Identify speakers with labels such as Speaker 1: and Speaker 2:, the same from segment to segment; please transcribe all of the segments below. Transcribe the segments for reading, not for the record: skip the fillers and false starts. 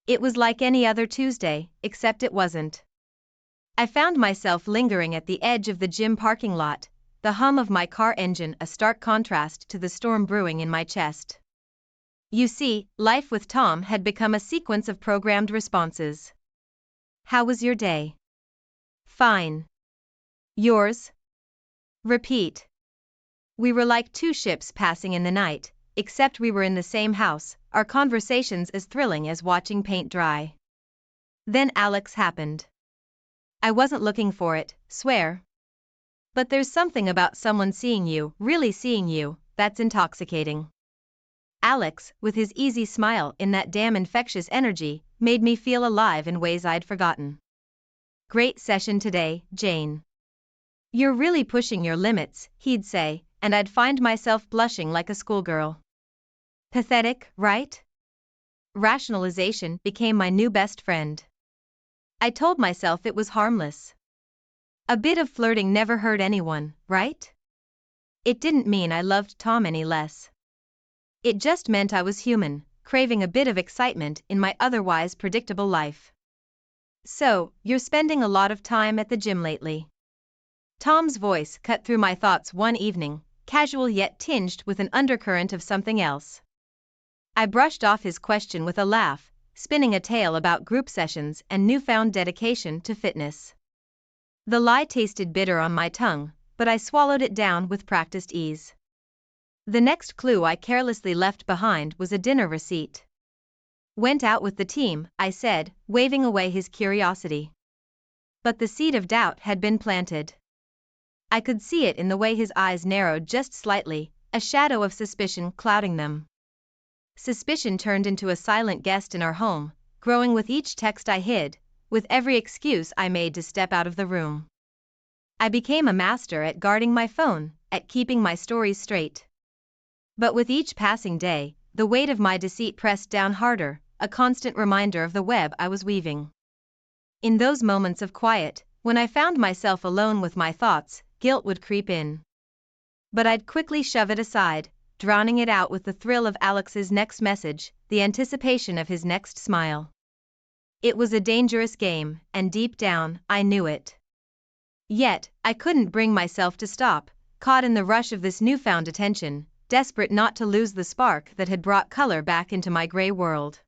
Speaker 1: It was like any other Tuesday, except it wasn't. I found myself lingering at the edge of the gym parking lot, the hum of my car engine a stark contrast to the storm brewing in my chest. You see, life with Tom had become a sequence of programmed responses. How was your day? Fine. Yours? Repeat. We were like two ships passing in the night, except we were in the same house, our conversations as thrilling as watching paint dry. Then Alex happened. I wasn't looking for it, swear. But there's something about someone seeing you, really seeing you, that's intoxicating. Alex, with his easy smile and that damn infectious energy, made me feel alive in ways I'd forgotten. Great session today, Jane. You're really pushing your limits, he'd say, and I'd find myself blushing like a schoolgirl. Pathetic, right? Rationalization became my new best friend. I told myself it was harmless. A bit of flirting never hurt anyone, right? It didn't mean I loved Tom any less. It just meant I was human, craving a bit of excitement in my otherwise predictable life. So, you're spending a lot of time at the gym lately. Tom's voice cut through my thoughts one evening, casual yet tinged with an undercurrent of something else. I brushed off his question with a laugh, spinning a tale about group sessions and newfound dedication to fitness. The lie tasted bitter on my tongue, but I swallowed it down with practiced ease. The next clue I carelessly left behind was a dinner receipt. Went out with the team, I said, waving away his curiosity. But the seed of doubt had been planted. I could see it in the way his eyes narrowed just slightly, a shadow of suspicion clouding them. Suspicion turned into a silent guest in our home, growing with each text I hid, with every excuse I made to step out of the room. I became a master at guarding my phone, at keeping my stories straight. But with each passing day, the weight of my deceit pressed down harder, a constant reminder of the web I was weaving. In those moments of quiet, when I found myself alone with my thoughts, guilt would creep in. But I'd quickly shove it aside, drowning it out with the thrill of Alex's next message, the anticipation of his next smile. It was a dangerous game, and deep down, I knew it. Yet, I couldn't bring myself to stop, caught in the rush of this newfound attention, desperate not to lose the spark that had brought color back into my gray world.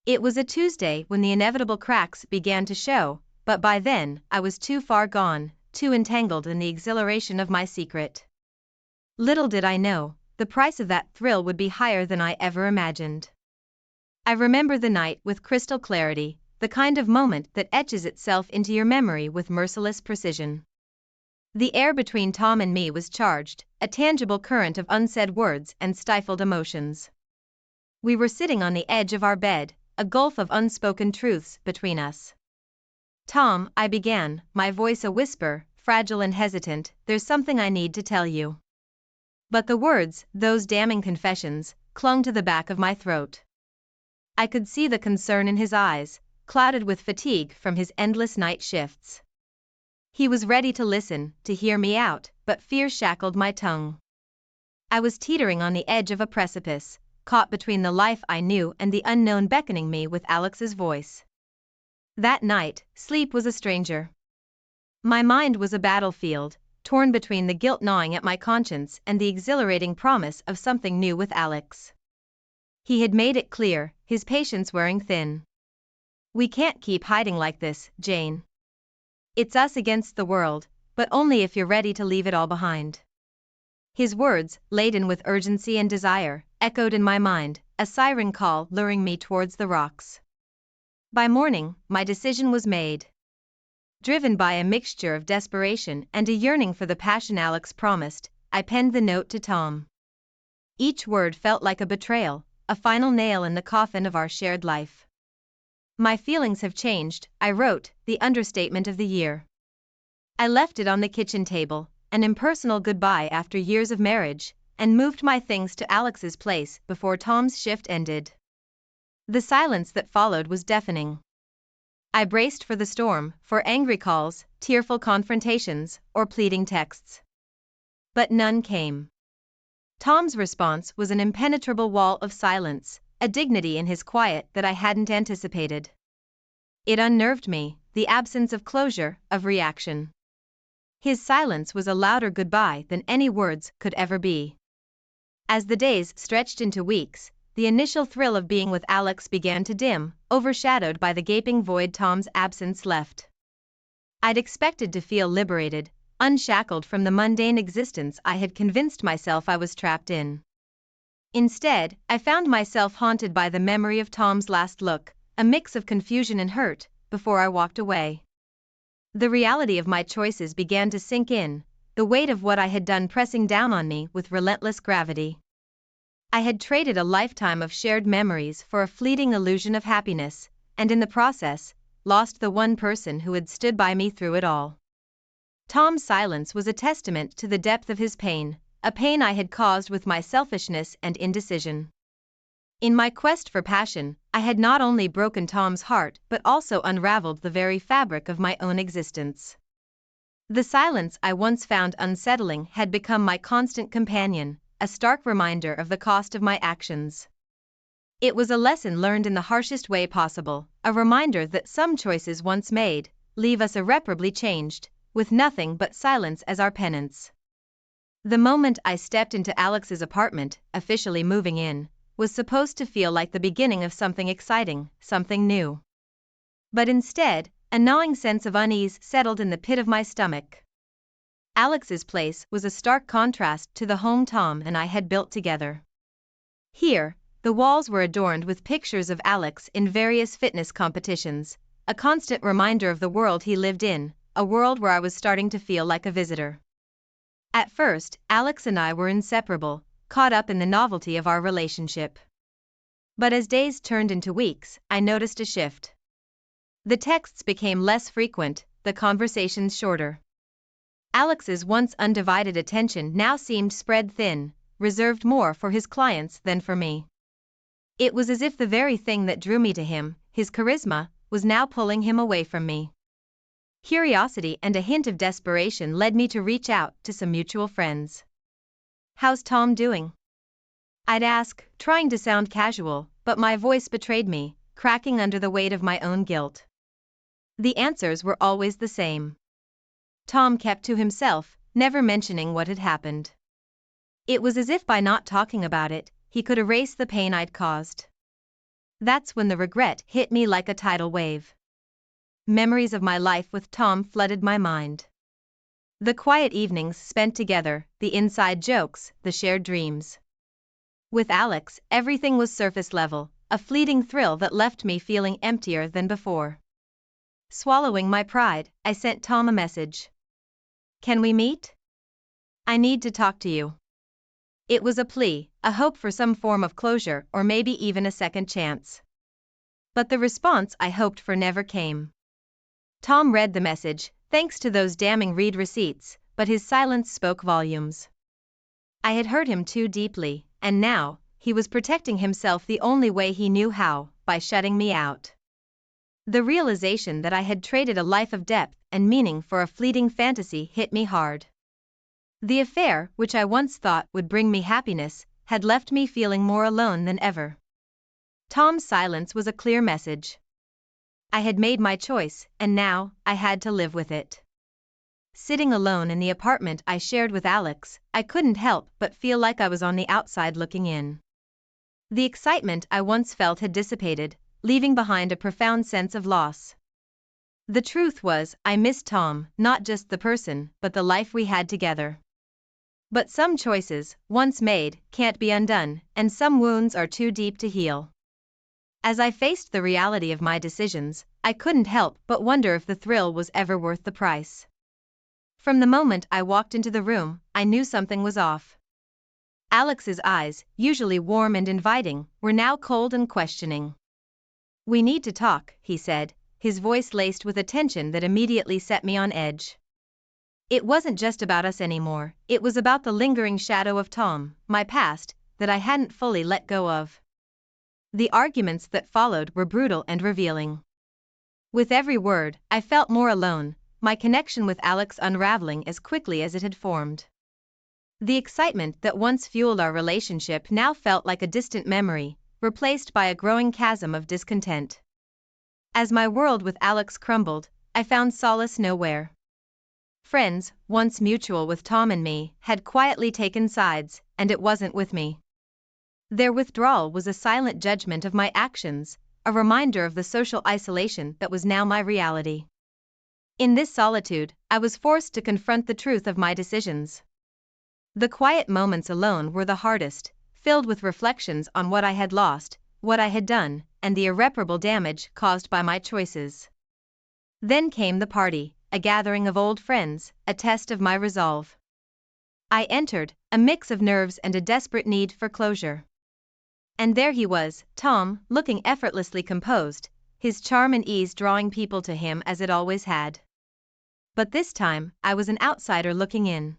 Speaker 1: It was a Tuesday when the inevitable cracks began to show, but by then, I was too far gone, too entangled in the exhilaration of my secret. Little did I know, the price of that thrill would be higher than I ever imagined. I remember the night with crystal clarity, the kind of moment that etches itself into your memory with merciless precision. The air between Tom and me was charged, a tangible current of unsaid words and stifled emotions. We were sitting on the edge of our bed, a gulf of unspoken truths between us. Tom, I began, my voice a whisper, fragile and hesitant, there's something I need to tell you. But the words, those damning confessions, clung to the back of my throat. I could see the concern in his eyes, clouded with fatigue from his endless night shifts. He was ready to listen, to hear me out, but fear shackled my tongue. I was teetering on the edge of a precipice, caught between the life I knew and the unknown beckoning me with Alex's voice. That night, sleep was a stranger. My mind was a battlefield, torn between the guilt gnawing at my conscience and the exhilarating promise of something new with Alex. He had made it clear, his patience wearing thin. We can't keep hiding like this, Jane. It's us against the world, but only if you're ready to leave it all behind. His words, laden with urgency and desire, echoed in my mind, a siren call luring me towards the rocks. By morning, my decision was made. Driven by a mixture of desperation and a yearning for the passion Alex promised, I penned the note to Tom. Each word felt like a betrayal, a final nail in the coffin of our shared life. My feelings have changed, I wrote, the understatement of the year. I left it on the kitchen table, an impersonal goodbye after years of marriage, and moved my things to Alex's place before Tom's shift ended. The silence that followed was deafening. I braced for the storm, for angry calls, tearful confrontations, or pleading texts. But none came. Tom's response was an impenetrable wall of silence, a dignity in his quiet that I hadn't anticipated. It unnerved me, the absence of closure, of reaction. His silence was a louder goodbye than any words could ever be. As the days stretched into weeks, the initial thrill of being with Alex began to dim, overshadowed by the gaping void Tom's absence left. I'd expected to feel liberated, unshackled from the mundane existence I had convinced myself I was trapped in. Instead, I found myself haunted by the memory of Tom's last look, a mix of confusion and hurt, before I walked away. The reality of my choices began to sink in, the weight of what I had done pressing down on me with relentless gravity. I had traded a lifetime of shared memories for a fleeting illusion of happiness, and in the process, lost the one person who had stood by me through it all. Tom's silence was a testament to the depth of his pain, a pain I had caused with my selfishness and indecision. In my quest for passion, I had not only broken Tom's heart but also unraveled the very fabric of my own existence. The silence I once found unsettling had become my constant companion, a stark reminder of the cost of my actions. It was a lesson learned in the harshest way possible, a reminder that some choices once made leave us irreparably changed, with nothing but silence as our penance. The moment I stepped into Alex's apartment, officially moving in, was supposed to feel like the beginning of something exciting, something new. But instead, a gnawing sense of unease settled in the pit of my stomach. Alex's place was a stark contrast to the home Tom and I had built together. Here, the walls were adorned with pictures of Alex in various fitness competitions, a constant reminder of the world he lived in, a world where I was starting to feel like a visitor. At first, Alex and I were inseparable, caught up in the novelty of our relationship. But as days turned into weeks, I noticed a shift. The texts became less frequent, the conversations shorter. Alex's once undivided attention now seemed spread thin, reserved more for his clients than for me. It was as if the very thing that drew me to him, his charisma, was now pulling him away from me. Curiosity and a hint of desperation led me to reach out to some mutual friends. "How's Tom doing?" I'd ask, trying to sound casual, but my voice betrayed me, cracking under the weight of my own guilt. The answers were always the same. Tom kept to himself, never mentioning what had happened. It was as if by not talking about it, he could erase the pain I'd caused. That's when the regret hit me like a tidal wave. Memories of my life with Tom flooded my mind. The quiet evenings spent together, the inside jokes, the shared dreams. With Alex, everything was surface level, a fleeting thrill that left me feeling emptier than before. Swallowing my pride, I sent Tom a message. "Can we meet? I need to talk to you." It was a plea, a hope for some form of closure or maybe even a second chance. But the response I hoped for never came. Tom read the message, thanks to those damning read receipts, but his silence spoke volumes. I had hurt him too deeply, and now, he was protecting himself the only way he knew how, by shutting me out. The realization that I had traded a life of depth and meaning for a fleeting fantasy hit me hard. The affair, which I once thought would bring me happiness, had left me feeling more alone than ever. Tom's silence was a clear message. I had made my choice, and now, I had to live with it. Sitting alone in the apartment I shared with Alex, I couldn't help but feel like I was on the outside looking in. The excitement I once felt had dissipated, leaving behind a profound sense of loss. The truth was, I missed Tom, not just the person, but the life we had together. But some choices, once made, can't be undone, and some wounds are too deep to heal. As I faced the reality of my decisions, I couldn't help but wonder if the thrill was ever worth the price. From the moment I walked into the room, I knew something was off. Alex's eyes, usually warm and inviting, were now cold and questioning. "We need to talk," he said, his voice laced with a tension that immediately set me on edge. It wasn't just about us anymore, it was about the lingering shadow of Tom, my past, that I hadn't fully let go of. The arguments that followed were brutal and revealing. With every word, I felt more alone, my connection with Alex unraveling as quickly as it had formed. The excitement that once fueled our relationship now felt like a distant memory, replaced by a growing chasm of discontent. As my world with Alex crumbled, I found solace nowhere. Friends, once mutual with Tom and me, had quietly taken sides, and it wasn't with me. Their withdrawal was a silent judgment of my actions, a reminder of the social isolation that was now my reality. In this solitude, I was forced to confront the truth of my decisions. The quiet moments alone were the hardest, filled with reflections on what I had lost, what I had done, and the irreparable damage caused by my choices. Then came the party, a gathering of old friends, a test of my resolve. I entered, a mix of nerves and a desperate need for closure. And there he was, Tom, looking effortlessly composed, his charm and ease drawing people to him as it always had. But this time, I was an outsider looking in.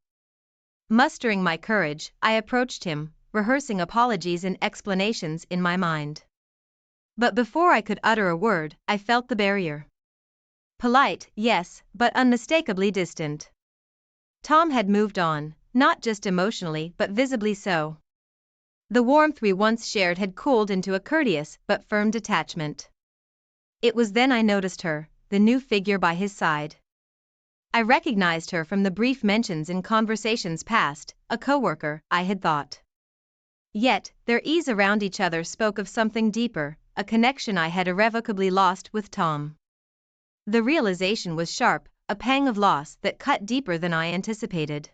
Speaker 1: Mustering my courage, I approached him, rehearsing apologies and explanations in my mind. But before I could utter a word, I felt the barrier. Polite, yes, but unmistakably distant. Tom had moved on, not just emotionally but visibly so. The warmth we once shared had cooled into a courteous but firm detachment. It was then I noticed her, the new figure by his side. I recognized her from the brief mentions in conversations past, a coworker, I had thought. Yet, their ease around each other spoke of something deeper, a connection I had irrevocably lost with Tom. The realization was sharp, a pang of loss that cut deeper than I anticipated.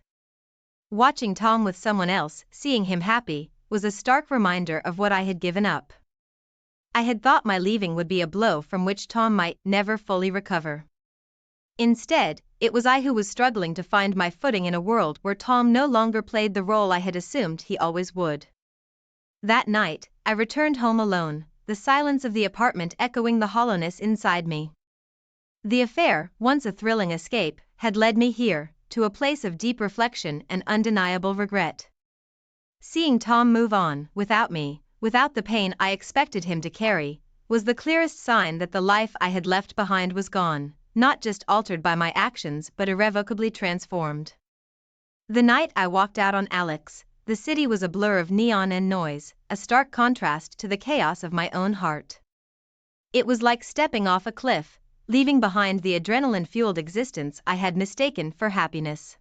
Speaker 1: Watching Tom with someone else, seeing him happy, was a stark reminder of what I had given up. I had thought my leaving would be a blow from which Tom might never fully recover. Instead, it was I who was struggling to find my footing in a world where Tom no longer played the role I had assumed he always would. That night, I returned home alone, the silence of the apartment echoing the hollowness inside me. The affair, once a thrilling escape, had led me here, to a place of deep reflection and undeniable regret. Seeing Tom move on, without me, without the pain I expected him to carry, was the clearest sign that the life I had left behind was gone, not just altered by my actions but irrevocably transformed. The night I walked out on Alex, the city was a blur of neon and noise, a stark contrast to the chaos of my own heart. It was like stepping off a cliff, leaving behind the adrenaline-fueled existence I had mistaken for happiness.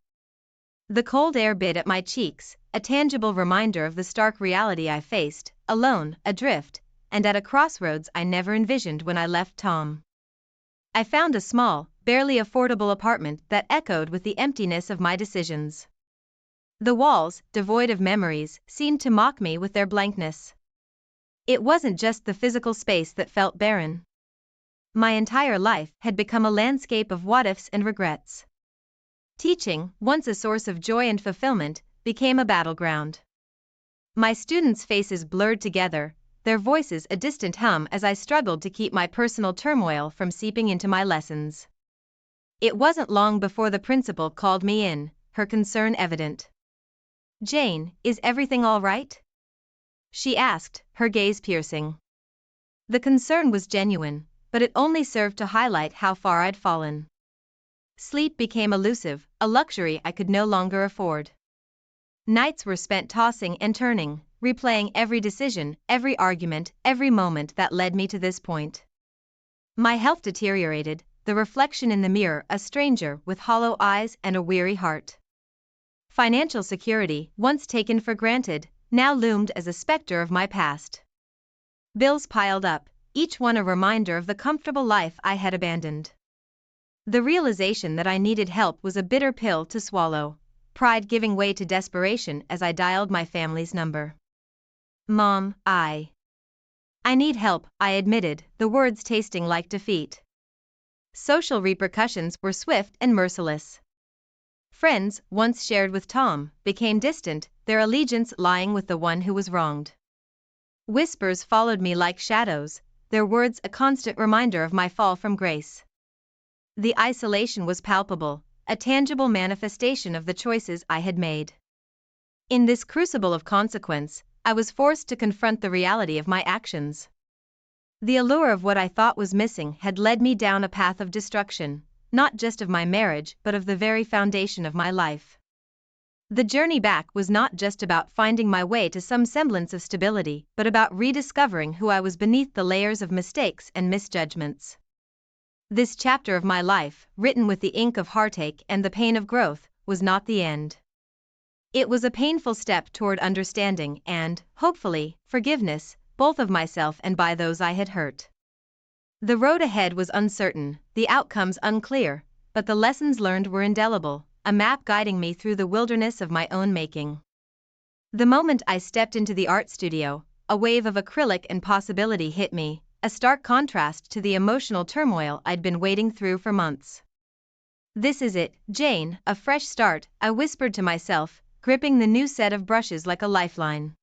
Speaker 1: The cold air bit at my cheeks, a tangible reminder of the stark reality I faced, alone, adrift, and at a crossroads I never envisioned when I left Tom. I found a small, barely affordable apartment that echoed with the emptiness of my decisions. The walls, devoid of memories, seemed to mock me with their blankness. It wasn't just the physical space that felt barren. My entire life had become a landscape of what-ifs and regrets. Teaching, once a source of joy and fulfillment, became a battleground. My students' faces blurred together, their voices a distant hum as I struggled to keep my personal turmoil from seeping into my lessons. It wasn't long before the principal called me in, her concern evident. "Jane, is everything all right?" she asked, her gaze piercing. The concern was genuine, but it only served to highlight how far I'd fallen. Sleep became elusive, a luxury I could no longer afford. Nights were spent tossing and turning, replaying every decision, every argument, every moment that led me to this point. My health deteriorated, the reflection in the mirror a stranger with hollow eyes and a weary heart. Financial security, once taken for granted, now loomed as a specter of my past. Bills piled up, each one a reminder of the comfortable life I had abandoned. The realization that I needed help was a bitter pill to swallow, pride giving way to desperation as I dialed my family's number. "Mom, I need help," I admitted, the words tasting like defeat. Social repercussions were swift and merciless. Friends, once shared with Tom, became distant, their allegiance lying with the one who was wronged. Whispers followed me like shadows, their words a constant reminder of my fall from grace. The isolation was palpable, a tangible manifestation of the choices I had made. In this crucible of consequence, I was forced to confront the reality of my actions. The allure of what I thought was missing had led me down a path of destruction, not just of my marriage but of the very foundation of my life. The journey back was not just about finding my way to some semblance of stability, but about rediscovering who I was beneath the layers of mistakes and misjudgments. This chapter of my life, written with the ink of heartache and the pain of growth, was not the end. It was a painful step toward understanding and, hopefully, forgiveness, both of myself and by those I had hurt. The road ahead was uncertain, the outcomes unclear, but the lessons learned were indelible, a map guiding me through the wilderness of my own making. The moment I stepped into the art studio, a wave of acrylic and possibility hit me, a stark contrast to the emotional turmoil I'd been wading through for months. "This is it, Jane, a fresh start," I whispered to myself, gripping the new set of brushes like a lifeline.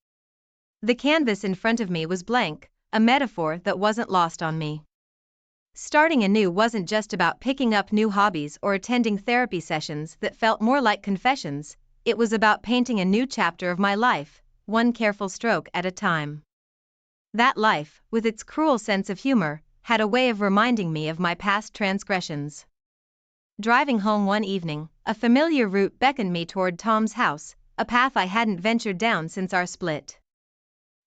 Speaker 1: The canvas in front of me was blank, a metaphor that wasn't lost on me. Starting anew wasn't just about picking up new hobbies or attending therapy sessions that felt more like confessions, it was about painting a new chapter of my life, one careful stroke at a time. That life, with its cruel sense of humor, had a way of reminding me of my past transgressions. Driving home one evening, a familiar route beckoned me toward Tom's house, a path I hadn't ventured down since our split.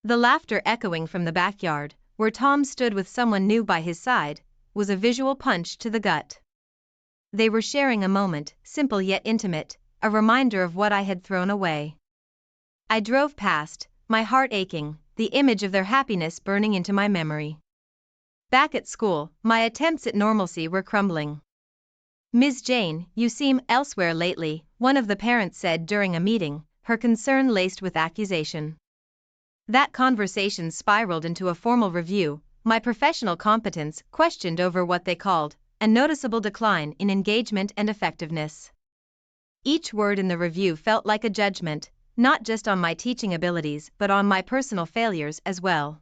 Speaker 1: The laughter echoing from the backyard, where Tom stood with someone new by his side, was a visual punch to the gut. They were sharing a moment, simple yet intimate, a reminder of what I had thrown away. I drove past, my heart aching, the image of their happiness burning into my memory. Back at school, my attempts at normalcy were crumbling. "Ms. Jane, you seem elsewhere lately," one of the parents said during a meeting, her concern laced with accusation. That conversation spiraled into a formal review, my professional competence questioned over what they called a noticeable decline in engagement and effectiveness. Each word in the review felt like a judgment, not just on my teaching abilities but on my personal failures as well.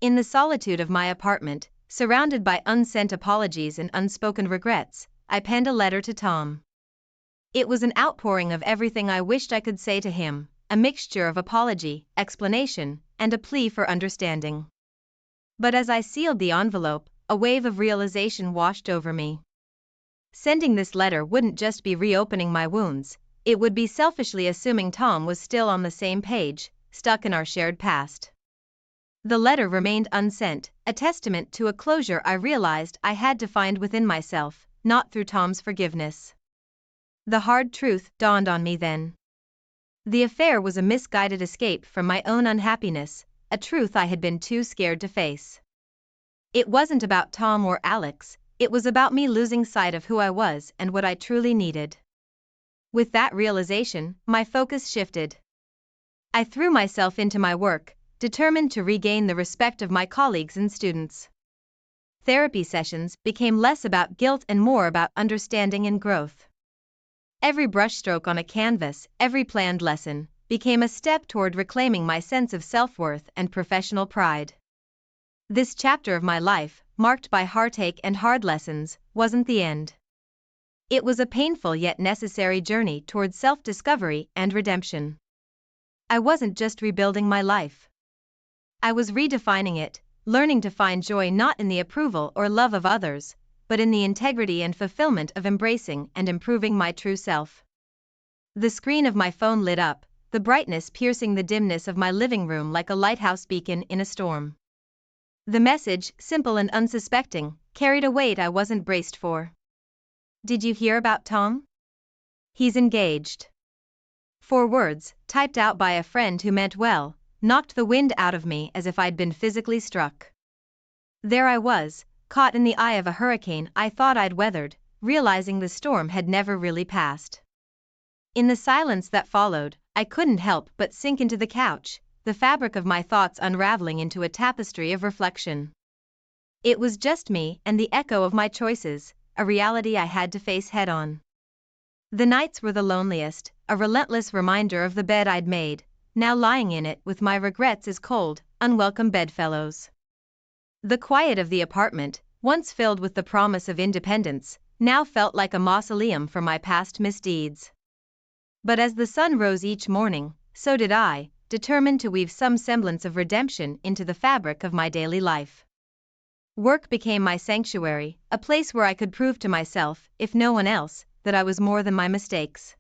Speaker 1: In the solitude of my apartment, surrounded by unsent apologies and unspoken regrets, I penned a letter to Tom. It was an outpouring of everything I wished I could say to him, a mixture of apology, explanation, and a plea for understanding. But as I sealed the envelope, a wave of realization washed over me. Sending this letter wouldn't just be reopening my wounds, it would be selfishly assuming Tom was still on the same page, stuck in our shared past. The letter remained unsent, a testament to a closure I realized I had to find within myself, not through Tom's forgiveness. The hard truth dawned on me then. The affair was a misguided escape from my own unhappiness, a truth I had been too scared to face. It wasn't about Tom or Alex, it was about me losing sight of who I was and what I truly needed. With that realization, my focus shifted. I threw myself into my work, determined to regain the respect of my colleagues and students. Therapy sessions became less about guilt and more about understanding and growth. Every brushstroke on a canvas, every planned lesson, became a step toward reclaiming my sense of self-worth and professional pride. This chapter of my life, marked by heartache and hard lessons, wasn't the end. It was a painful yet necessary journey toward self-discovery and redemption. I wasn't just rebuilding my life. I was redefining it, learning to find joy not in the approval or love of others, but in the integrity and fulfillment of embracing and improving my true self. The screen of my phone lit up, the brightness piercing the dimness of my living room like a lighthouse beacon in a storm. The message, simple and unsuspecting, carried a weight I wasn't braced for. "Did you hear about Tom? He's engaged." 4 words, typed out by a friend who meant well, knocked the wind out of me as if I'd been physically struck. There I was, caught in the eye of a hurricane I thought I'd weathered, realizing the storm had never really passed. In the silence that followed, I couldn't help but sink into the couch, the fabric of my thoughts unraveling into a tapestry of reflection. It was just me and the echo of my choices, a reality I had to face head-on. The nights were the loneliest, a relentless reminder of the bed I'd made, now lying in it with my regrets as cold, unwelcome bedfellows. The quiet of the apartment, once filled with the promise of independence, now felt like a mausoleum for my past misdeeds. But as the sun rose each morning, so did I, determined to weave some semblance of redemption into the fabric of my daily life. Work became my sanctuary, a place where I could prove to myself, if no one else, that I was more than my mistakes.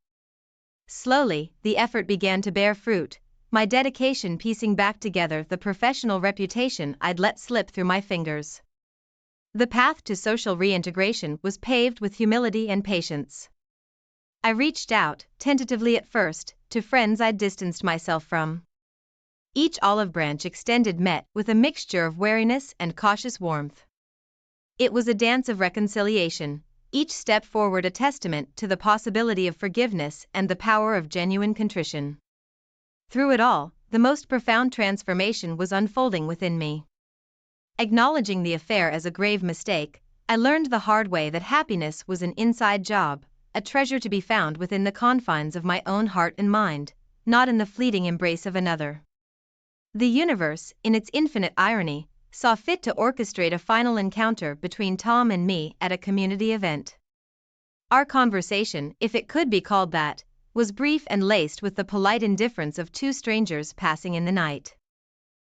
Speaker 1: Slowly, the effort began to bear fruit, my dedication piecing back together the professional reputation I'd let slip through my fingers. The path to social reintegration was paved with humility and patience. I reached out, tentatively at first, to friends I'd distanced myself from. Each olive branch extended met with a mixture of wariness and cautious warmth. It was a dance of reconciliation, each step forward a testament to the possibility of forgiveness and the power of genuine contrition. Through it all, the most profound transformation was unfolding within me. Acknowledging the affair as a grave mistake, I learned the hard way that happiness was an inside job, a treasure to be found within the confines of my own heart and mind, not in the fleeting embrace of another. The universe, in its infinite irony, saw fit to orchestrate a final encounter between Tom and me at a community event. Our conversation, if it could be called that, was brief and laced with the polite indifference of two strangers passing in the night.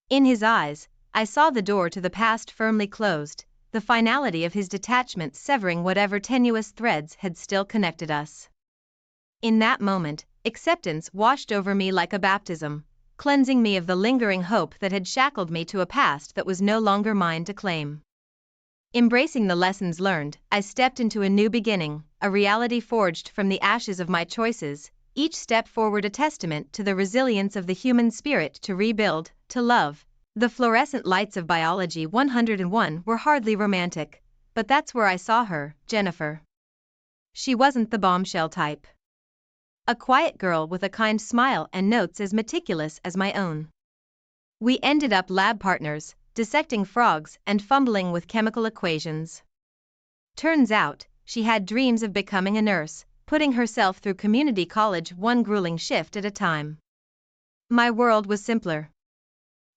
Speaker 1: In his eyes, I saw the door to the past firmly closed, the finality of his detachment severing whatever tenuous threads had still connected us. In that moment, acceptance washed over me like a baptism, cleansing me of the lingering hope that had shackled me to a past that was no longer mine to claim. Embracing the lessons learned, I stepped into a new beginning, a reality forged from the ashes of my choices, each step forward a testament to the resilience of the human spirit to rebuild, to love. The fluorescent lights of Biology 101 were hardly romantic, but that's where I saw her, Jennifer. She wasn't the bombshell type. A quiet girl with a kind smile and notes as meticulous as my own. We ended up lab partners, dissecting frogs and fumbling with chemical equations. Turns out, she had dreams of becoming a nurse, putting herself through community college one grueling shift at a time. My world was simpler.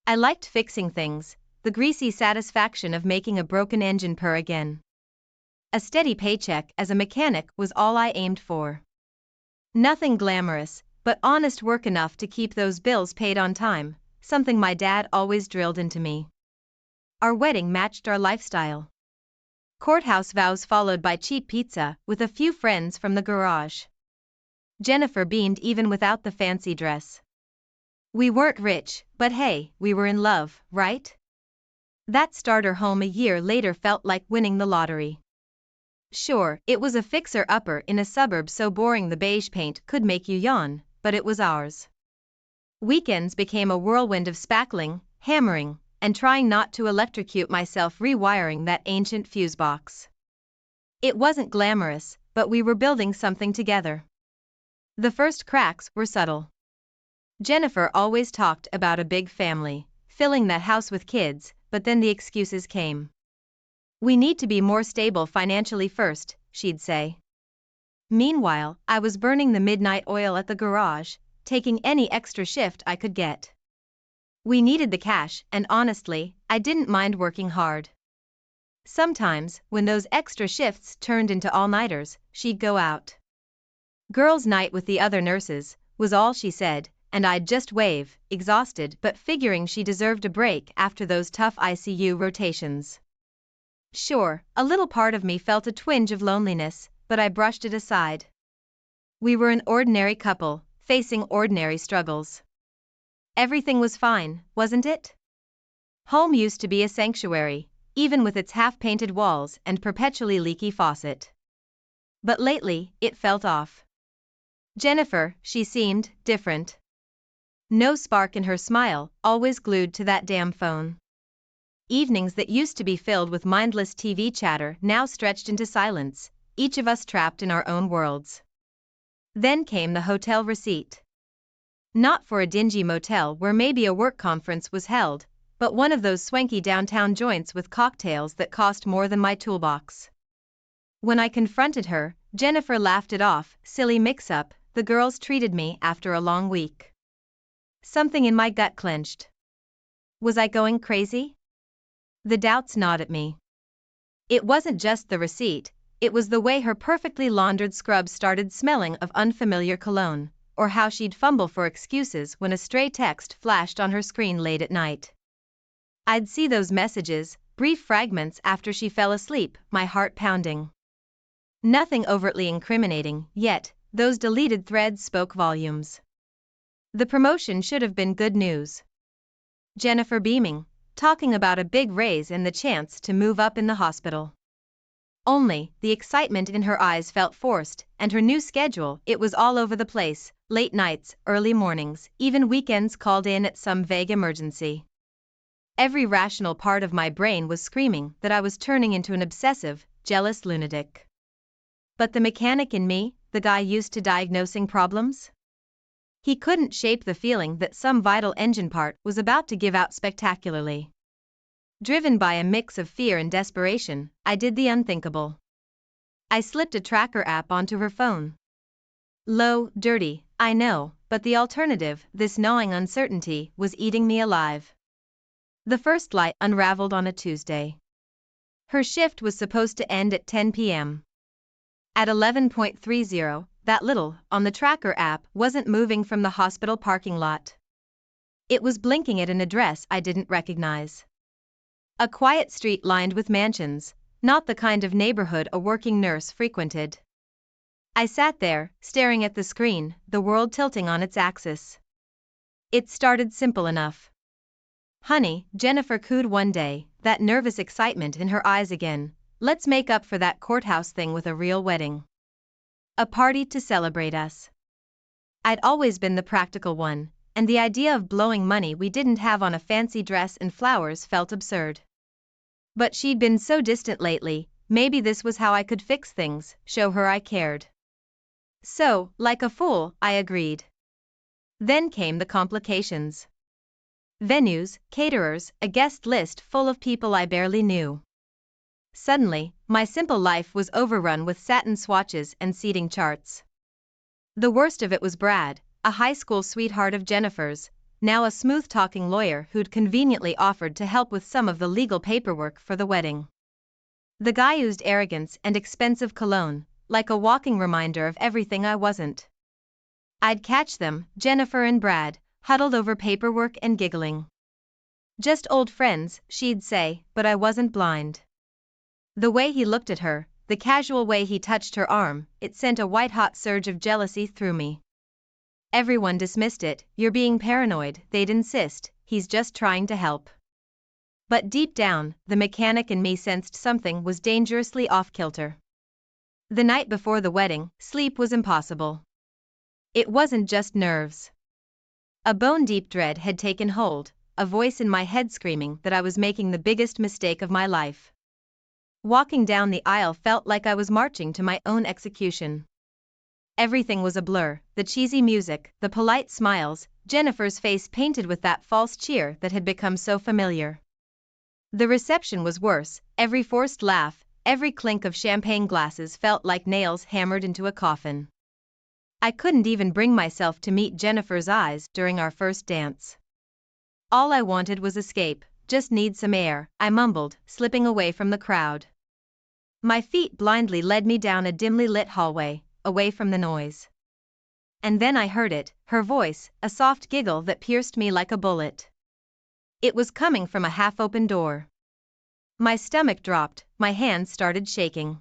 Speaker 1: I liked fixing things, the greasy satisfaction of making a broken engine purr again. A steady paycheck as a mechanic was all I aimed for. Nothing glamorous, but honest work enough to keep those bills paid on time, something my dad always drilled into me. Our wedding matched our lifestyle. Courthouse vows followed by cheap pizza with a few friends from the garage. Jennifer beamed even without the fancy dress. We weren't rich, but hey, we were in love, right? That starter home a year later felt like winning the lottery. Sure, it was a fixer-upper in a suburb so boring the beige paint could make you yawn, but it was ours. Weekends became a whirlwind of spackling, hammering, and trying not to electrocute myself rewiring that ancient fuse box. It wasn't glamorous, but we were building something together. The first cracks were subtle. Jennifer always talked about a big family, filling that house with kids, but then the excuses came. We need to be more stable financially first, she'd say. Meanwhile, I was burning the midnight oil at the garage, taking any extra shift I could get. We needed the cash, and honestly, I didn't mind working hard. Sometimes, when those extra shifts turned into all-nighters, she'd go out. Girls' night with the other nurses, was all she said, and I'd just wave, exhausted but figuring she deserved a break after those tough ICU rotations. Sure, a little part of me felt a twinge of loneliness, but I brushed it aside. We were an ordinary couple, facing ordinary struggles. Everything was fine, wasn't it? Home used to be a sanctuary, even with its half-painted walls and perpetually leaky faucet. But lately, it felt off. Jennifer, she seemed different. No spark in her smile, always glued to that damn phone. Evenings that used to be filled with mindless TV chatter now stretched into silence, each of us trapped in our own worlds. Then came the hotel receipt. Not for a dingy motel where maybe a work conference was held, but one of those swanky downtown joints with cocktails that cost more than my toolbox. When I confronted her, Jennifer laughed it off, silly mix-up, the girls treated me after a long week. Something in my gut clenched. Was I going crazy? The doubts gnawed at me. It wasn't just the receipt, it was the way her perfectly laundered scrubs started smelling of unfamiliar cologne, or how she'd fumble for excuses when a stray text flashed on her screen late at night. I'd see those messages, brief fragments after she fell asleep, my heart pounding. Nothing overtly incriminating, yet, those deleted threads spoke volumes. The promotion should have been good news. Jennifer beaming, talking about a big raise and the chance to move up in the hospital. Only, the excitement in her eyes felt forced, and her new schedule, it was all over the place, late nights, early mornings, even weekends called in at some vague emergency. Every rational part of my brain was screaming that I was turning into an obsessive, jealous lunatic. But the mechanic in me, the guy used to diagnosing problems? He couldn't shape the feeling that some vital engine part was about to give out spectacularly. Driven by a mix of fear and desperation, I did the unthinkable. I slipped a tracker app onto her phone. Low, dirty, I know, but the alternative, this gnawing uncertainty, was eating me alive. The first light unraveled on a Tuesday. Her shift was supposed to end at 10 p.m. At 11:30, that little, on the tracker app, wasn't moving from the hospital parking lot. It was blinking at an address I didn't recognize. A quiet street lined with mansions, not the kind of neighborhood a working nurse frequented. I sat there, staring at the screen, the world tilting on its axis. It started simple enough. Honey, Jennifer cooed one day, that nervous excitement in her eyes again, let's make up for that courthouse thing with a real wedding. A party to celebrate us. I'd always been the practical one, and the idea of blowing money we didn't have on a fancy dress and flowers felt absurd. But she'd been so distant lately, maybe this was how I could fix things, show her I cared. So, like a fool, I agreed. Then came the complications. Venues, caterers, a guest list full of people I barely knew. Suddenly, my simple life was overrun with satin swatches and seating charts. The worst of it was Brad, a high school sweetheart of Jennifer's, now a smooth-talking lawyer who'd conveniently offered to help with some of the legal paperwork for the wedding. The guy oozed arrogance and expensive cologne, like a walking reminder of everything I wasn't. I'd catch them, Jennifer and Brad, huddled over paperwork and giggling. Just old friends, she'd say, but I wasn't blind. The way he looked at her, the casual way he touched her arm, it sent a white-hot surge of jealousy through me. Everyone dismissed it, you're being paranoid, they'd insist, he's just trying to help. But deep down, the mechanic in me sensed something was dangerously off-kilter. The night before the wedding, sleep was impossible. It wasn't just nerves. A bone-deep dread had taken hold, a voice in my head screaming that I was making the biggest mistake of my life. Walking down the aisle felt like I was marching to my own execution. Everything was a blur, the cheesy music, the polite smiles, Jennifer's face painted with that false cheer that had become so familiar. The reception was worse, every forced laugh, every clink of champagne glasses felt like nails hammered into a coffin. I couldn't even bring myself to meet Jennifer's eyes during our first dance. All I wanted was escape, just need some air, I mumbled, slipping away from the crowd. My feet blindly led me down a dimly lit hallway, away from the noise. And then I heard it, her voice, a soft giggle that pierced me like a bullet. It was coming from a half-open door. My stomach dropped, my hands started shaking.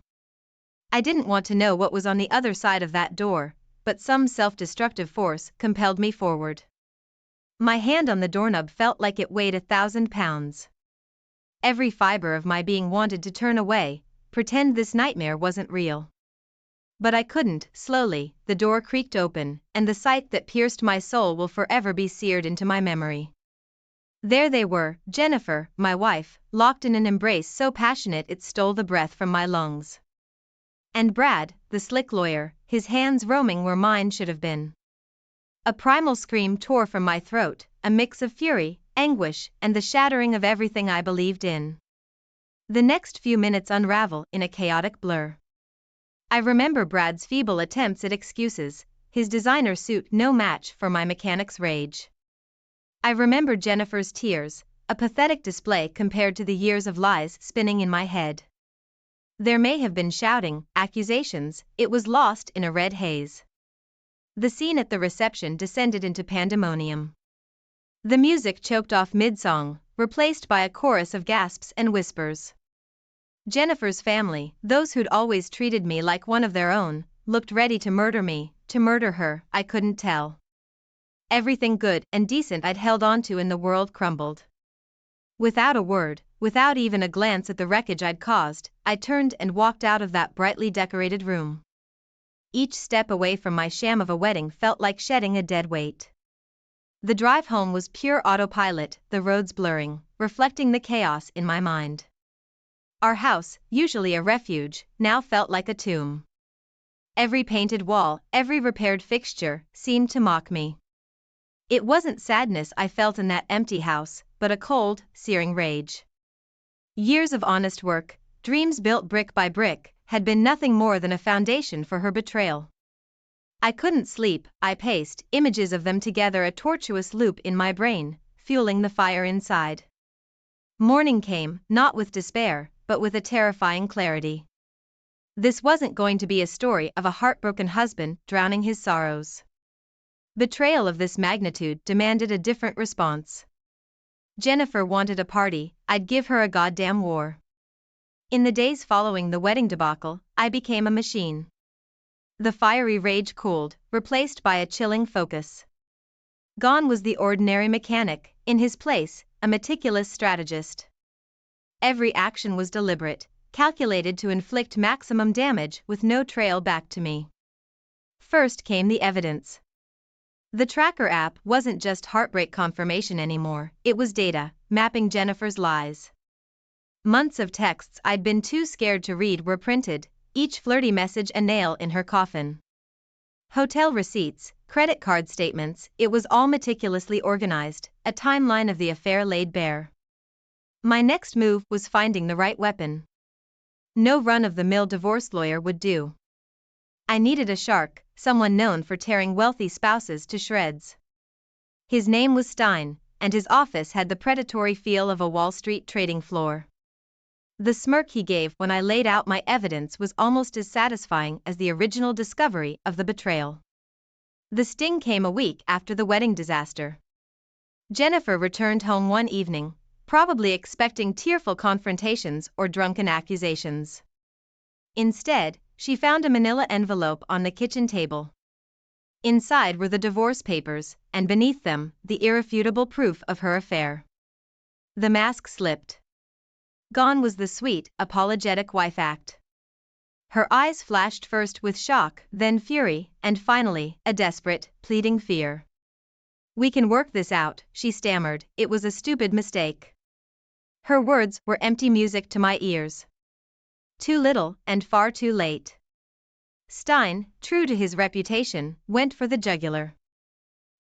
Speaker 1: I didn't want to know what was on the other side of that door, but some self-destructive force compelled me forward. My hand on the doorknob felt like it weighed 1,000 pounds. Every fiber of my being wanted to turn away, pretend this nightmare wasn't real. But I couldn't. Slowly, the door creaked open, and the sight that pierced my soul will forever be seared into my memory. There they were, Jennifer, my wife, locked in an embrace so passionate it stole the breath from my lungs. And Brad, the slick lawyer, his hands roaming where mine should have been. A primal scream tore from my throat, a mix of fury, anguish, and the shattering of everything I believed in. The next few minutes unravel in a chaotic blur. I remember Brad's feeble attempts at excuses, his designer suit no match for my mechanic's rage. I remember Jennifer's tears, a pathetic display compared to the years of lies spinning in my head. There may have been shouting, accusations, it was lost in a red haze. The scene at the reception descended into pandemonium. The music choked off mid-song, replaced by a chorus of gasps and whispers. Jennifer's family, those who'd always treated me like one of their own, looked ready to murder me, to murder her, I couldn't tell. Everything good and decent I'd held onto in the world crumbled. Without a word, without even a glance at the wreckage I'd caused, I turned and walked out of that brightly decorated room. Each step away from my sham of a wedding felt like shedding a dead weight. The drive home was pure autopilot, the roads blurring, reflecting the chaos in my mind. Our house, usually a refuge, now felt like a tomb. Every painted wall, every repaired fixture, seemed to mock me. It wasn't sadness I felt in that empty house, but a cold, searing rage. Years of honest work, dreams built brick by brick, had been nothing more than a foundation for her betrayal. I couldn't sleep, I paced, images of them together, a tortuous loop in my brain, fueling the fire inside. Morning came, not with despair, but with a terrifying clarity. This wasn't going to be a story of a heartbroken husband drowning his sorrows. Betrayal of this magnitude demanded a different response. Jennifer wanted a party, I'd give her a goddamn war. In the days following the wedding debacle, I became a machine. The fiery rage cooled, replaced by a chilling focus. Gone was the ordinary mechanic, in his place, a meticulous strategist. Every action was deliberate, calculated to inflict maximum damage with no trail back to me. First came the evidence. The tracker app wasn't just heartbreak confirmation anymore, it was data, mapping Jennifer's lies. Months of texts I'd been too scared to read were printed, each flirty message a nail in her coffin. Hotel receipts, credit card statements, it was all meticulously organized, a timeline of the affair laid bare. My next move was finding the right weapon. No run-of-the-mill divorce lawyer would do. I needed a shark, someone known for tearing wealthy spouses to shreds. His name was Stein, and his office had the predatory feel of a Wall Street trading floor. The smirk he gave when I laid out my evidence was almost as satisfying as the original discovery of the betrayal. The sting came a week after the wedding disaster. Jennifer returned home one evening, probably expecting tearful confrontations or drunken accusations. Instead, she found a manila envelope on the kitchen table. Inside were the divorce papers, and beneath them, the irrefutable proof of her affair. The mask slipped. Gone was the sweet, apologetic wife act. Her eyes flashed first with shock, then fury, and finally, a desperate, pleading fear. "We can work this out," she stammered, "it was a stupid mistake." Her words were empty music to my ears. Too little, and far too late. Stein, true to his reputation, went for the jugular.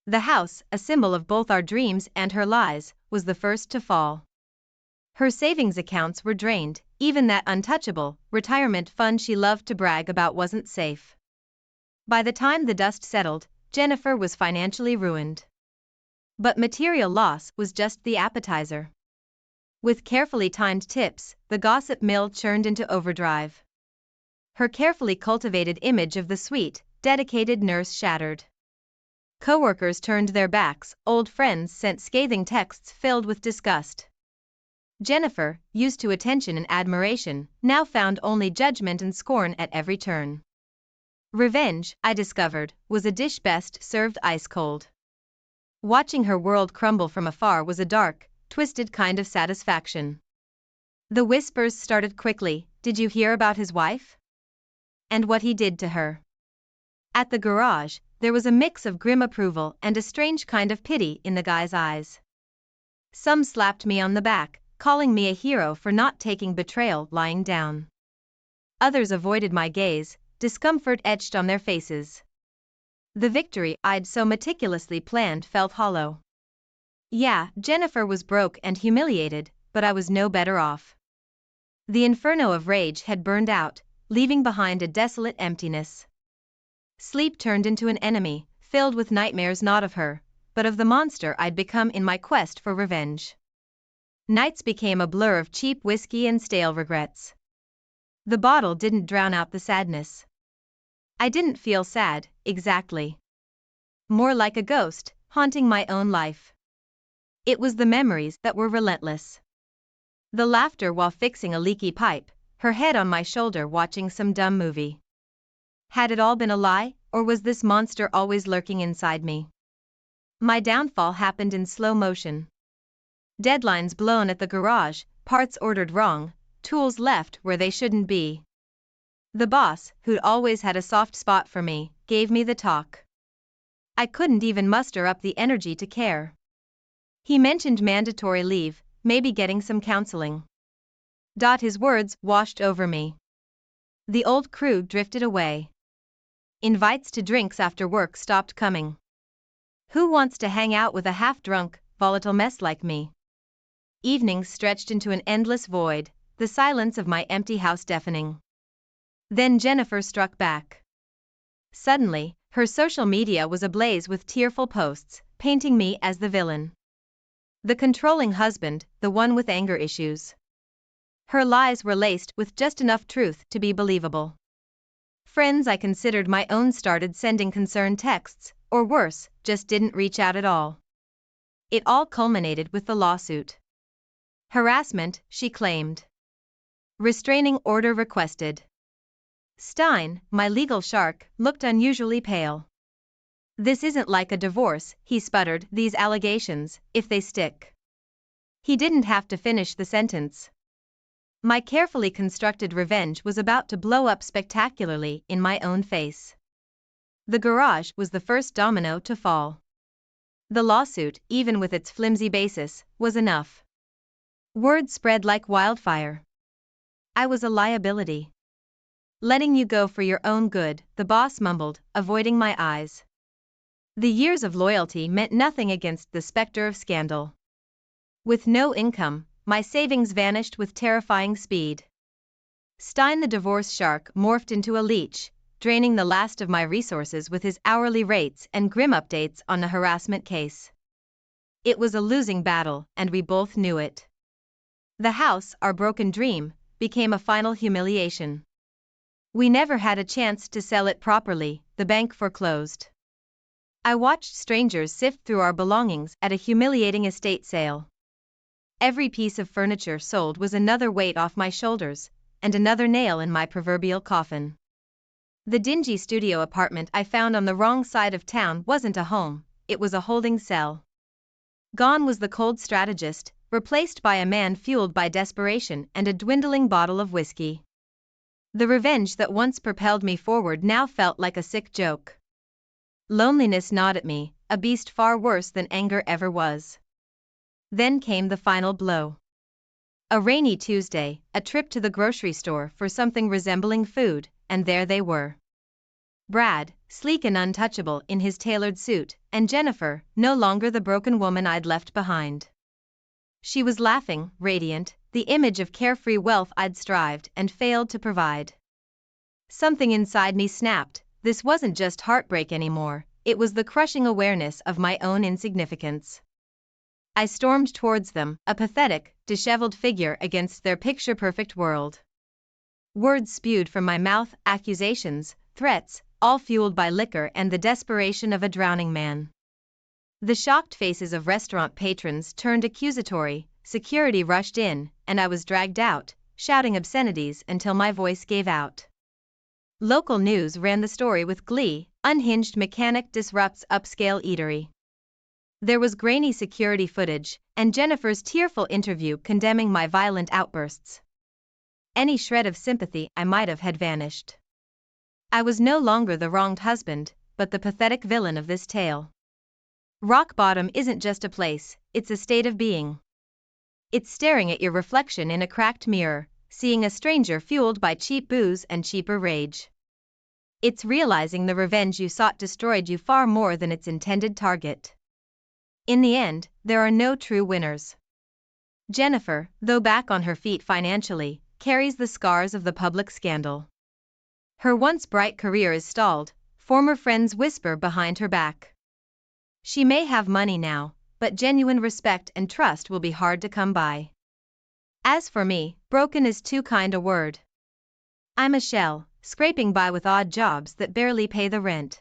Speaker 1: The house, a symbol of both our dreams and her lies, was the first to fall. Her savings accounts were drained, even that untouchable, retirement fund she loved to brag about wasn't safe. By the time the dust settled, Jennifer was financially ruined. But material loss was just the appetizer. With carefully timed tips, the gossip mill churned into overdrive. Her carefully cultivated image of the sweet, dedicated nurse shattered. Coworkers turned their backs, old friends sent scathing texts filled with disgust. Jennifer, used to attention and admiration, now found only judgment and scorn at every turn. Revenge, I discovered, was a dish best served ice cold. Watching her world crumble from afar was a dark, twisted kind of satisfaction. The whispers started quickly, "Did you hear about his wife? And what he did to her?" At the garage, there was a mix of grim approval and a strange kind of pity in the guy's eyes. Some slapped me on the back, calling me a hero for not taking betrayal lying down. Others avoided my gaze, discomfort etched on their faces. The victory I'd so meticulously planned felt hollow. Yeah, Jennifer was broke and humiliated, but I was no better off. The inferno of rage had burned out, leaving behind a desolate emptiness. Sleep turned into an enemy, filled with nightmares not of her, but of the monster I'd become in my quest for revenge. Nights became a blur of cheap whiskey and stale regrets. The bottle didn't drown out the sadness. I didn't feel sad, exactly. More like a ghost, haunting my own life. It was the memories that were relentless. The laughter while fixing a leaky pipe, her head on my shoulder watching some dumb movie. Had it all been a lie, or was this monster always lurking inside me? My downfall happened in slow motion. Deadlines blown at the garage, parts ordered wrong, tools left where they shouldn't be. The boss, who'd always had a soft spot for me, gave me the talk. I couldn't even muster up the energy to care. He mentioned mandatory leave, maybe getting some counseling. His words washed over me. The old crew drifted away. Invites to drinks after work stopped coming. Who wants to hang out with a half-drunk, volatile mess like me? Evenings stretched into an endless void, the silence of my empty house deafening. Then Jennifer struck back. Suddenly, her social media was ablaze with tearful posts, painting me as the villain. The controlling husband, the one with anger issues. Her lies were laced with just enough truth to be believable. Friends I considered my own started sending concerned texts, or worse, just didn't reach out at all. It all culminated with the lawsuit. Harassment, she claimed. Restraining order requested. Stein, my legal shark, looked unusually pale. This isn't like a divorce, he sputtered, these allegations, if they stick. He didn't have to finish the sentence. My carefully constructed revenge was about to blow up spectacularly in my own face. The garage was the first domino to fall. The lawsuit, even with its flimsy basis, was enough. Word spread like wildfire. I was a liability. Letting you go for your own good, the boss mumbled, avoiding my eyes. The years of loyalty meant nothing against the specter of scandal. With no income, my savings vanished with terrifying speed. Stein the divorce shark morphed into a leech, draining the last of my resources with his hourly rates and grim updates on the harassment case. It was a losing battle, and we both knew it. The house, our broken dream, became a final humiliation. We never had a chance to sell it properly, the bank foreclosed. I watched strangers sift through our belongings at a humiliating estate sale. Every piece of furniture sold was another weight off my shoulders, and another nail in my proverbial coffin. The dingy studio apartment I found on the wrong side of town wasn't a home, it was a holding cell. Gone was the cold strategist, replaced by a man fueled by desperation and a dwindling bottle of whiskey. The revenge that once propelled me forward now felt like a sick joke. Loneliness gnawed at me, a beast far worse than anger ever was. Then came the final blow. A rainy Tuesday, a trip to the grocery store for something resembling food, and there they were. Brad, sleek and untouchable in his tailored suit, and Jennifer, no longer the broken woman I'd left behind. She was laughing, radiant, the image of carefree wealth I'd strived and failed to provide. Something inside me snapped. This wasn't just heartbreak anymore, it was the crushing awareness of my own insignificance. I stormed towards them, a pathetic, disheveled figure against their picture-perfect world. Words spewed from my mouth, accusations, threats, all fueled by liquor and the desperation of a drowning man. The shocked faces of restaurant patrons turned accusatory, security rushed in, and I was dragged out, shouting obscenities until my voice gave out. Local news ran the story with glee, unhinged mechanic disrupts upscale eatery. There was grainy security footage, and Jennifer's tearful interview condemning my violent outbursts. Any shred of sympathy I might have had vanished. I was no longer the wronged husband, but the pathetic villain of this tale. Rock bottom isn't just a place, it's a state of being. It's staring at your reflection in a cracked mirror, seeing a stranger fueled by cheap booze and cheaper rage. It's realizing the revenge you sought destroyed you far more than its intended target. In the end, there are no true winners. Jennifer, though back on her feet financially, carries the scars of the public scandal. Her once bright career is stalled, former friends whisper behind her back. She may have money now, but genuine respect and trust will be hard to come by. As for me, broken is too kind a word. I'm a shell, scraping by with odd jobs that barely pay the rent.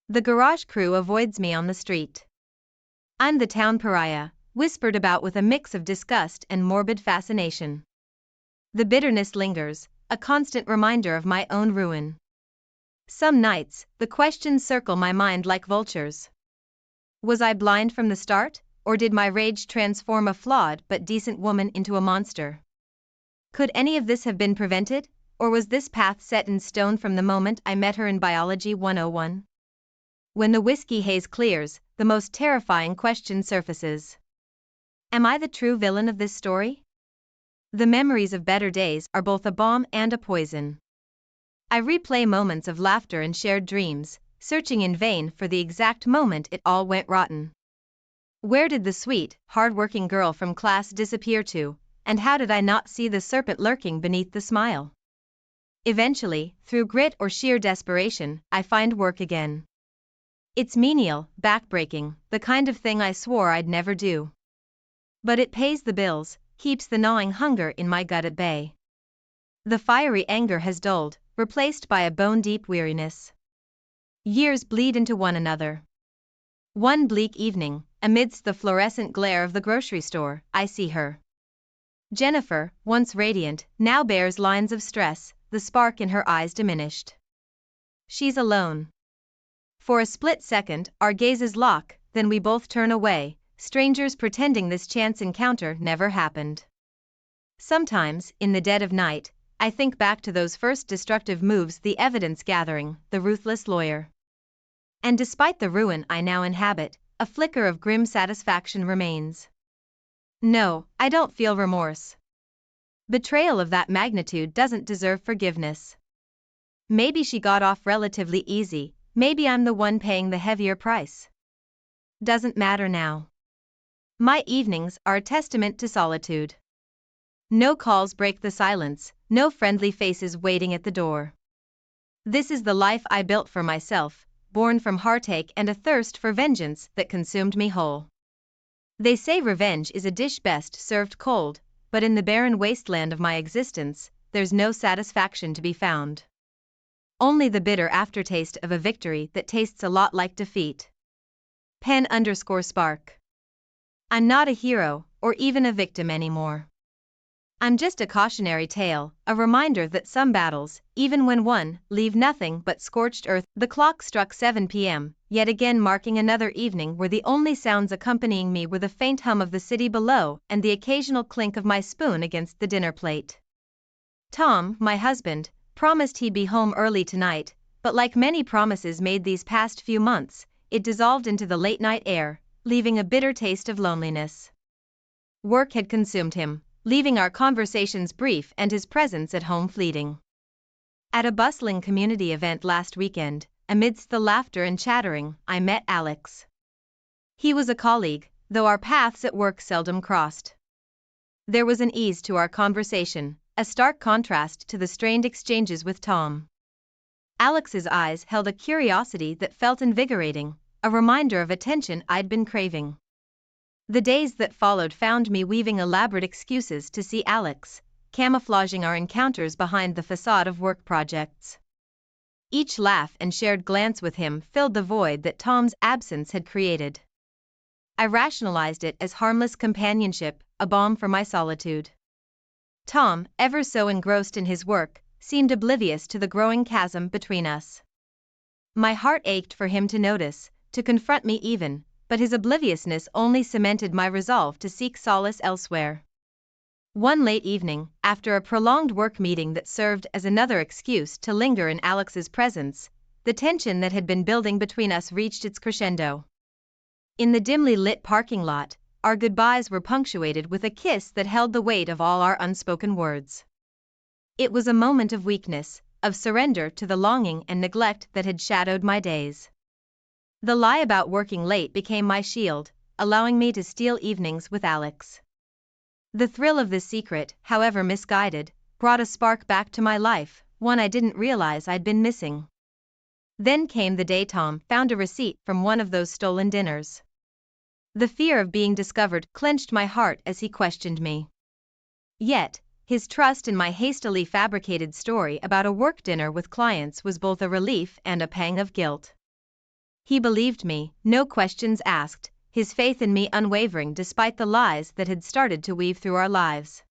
Speaker 1: The garage crew avoids me on the street. I'm the town pariah, whispered about with a mix of disgust and morbid fascination. The bitterness lingers, a constant reminder of my own ruin. Some nights, the questions circle my mind like vultures. Was I blind from the start, or did my rage transform a flawed but decent woman into a monster? Could any of this have been prevented, or was this path set in stone from the moment I met her in Biology 101? When the whiskey haze clears, the most terrifying question surfaces. Am I the true villain of this story? The memories of better days are both a balm and a poison. I replay moments of laughter and shared dreams, searching in vain for the exact moment it all went rotten. Where did the sweet, hard-working girl from class disappear to, and how did I not see the serpent lurking beneath the smile? Eventually, through grit or sheer desperation, I find work again. It's menial, backbreaking, the kind of thing I swore I'd never do. But it pays the bills, keeps the gnawing hunger in my gut at bay. The fiery anger has dulled, replaced by a bone-deep weariness. Years bleed into one another. One bleak evening, amidst the fluorescent glare of the grocery store, I see her. Jennifer, once radiant, now bears lines of stress, the spark in her eyes diminished. She's alone. For a split second, our gazes lock, then we both turn away, strangers pretending this chance encounter never happened. Sometimes, in the dead of night, I think back to those first destructive moves, the evidence gathering, the ruthless lawyer. And despite the ruin I now inhabit, a flicker of grim satisfaction remains. No, I don't feel remorse. Betrayal of that magnitude doesn't deserve forgiveness. Maybe she got off relatively easy, maybe I'm the one paying the heavier price. Doesn't matter now. My evenings are a testament to solitude. No calls break the silence, no friendly faces waiting at the door. This is the life I built for myself, born from heartache and a thirst for vengeance that consumed me whole. They say revenge is a dish best served cold, but in the barren wasteland of my existence, there's no satisfaction to be found. Only the bitter aftertaste of a victory that tastes a lot like defeat. Pen_Spark. I'm not a hero, or even a victim anymore. I'm just a cautionary tale, a reminder that some battles, even when won, leave nothing but scorched earth. The clock struck 7 p.m., yet again marking another evening where the only sounds accompanying me were the faint hum of the city below and the occasional clink of my spoon against the dinner plate. Tom, my husband, promised he'd be home early tonight, but like many promises made these past few months, it dissolved into the late-night air, leaving a bitter taste of loneliness. Work had consumed him, leaving our conversations brief and his presence at home fleeting. At a bustling community event last weekend, amidst the laughter and chattering, I met Alex. He was a colleague, though our paths at work seldom crossed. There was an ease to our conversation, a stark contrast to the strained exchanges with Tom. Alex's eyes held a curiosity that felt invigorating, a reminder of attention I'd been craving. The days that followed found me weaving elaborate excuses to see Alex, camouflaging our encounters behind the facade of work projects. Each laugh and shared glance with him filled the void that Tom's absence had created. I rationalized it as harmless companionship, a balm for my solitude. Tom, ever so engrossed in his work, seemed oblivious to the growing chasm between us. My heart ached for him to notice, to confront me even, but his obliviousness only cemented my resolve to seek solace elsewhere. One late evening, after a prolonged work meeting that served as another excuse to linger in Alex's presence, the tension that had been building between us reached its crescendo. In the dimly lit parking lot, our goodbyes were punctuated with a kiss that held the weight of all our unspoken words. It was a moment of weakness, of surrender to the longing and neglect that had shadowed my days. The lie about working late became my shield, allowing me to steal evenings with Alex. The thrill of this secret, however misguided, brought a spark back to my life, one I didn't realize I'd been missing. Then came the day Tom found a receipt from one of those stolen dinners. The fear of being discovered clenched my heart as he questioned me. Yet, his trust in my hastily fabricated story about a work dinner with clients was both a relief and a pang of guilt. He believed me, no questions asked, his faith in me unwavering despite the lies that had started to weave through our lives.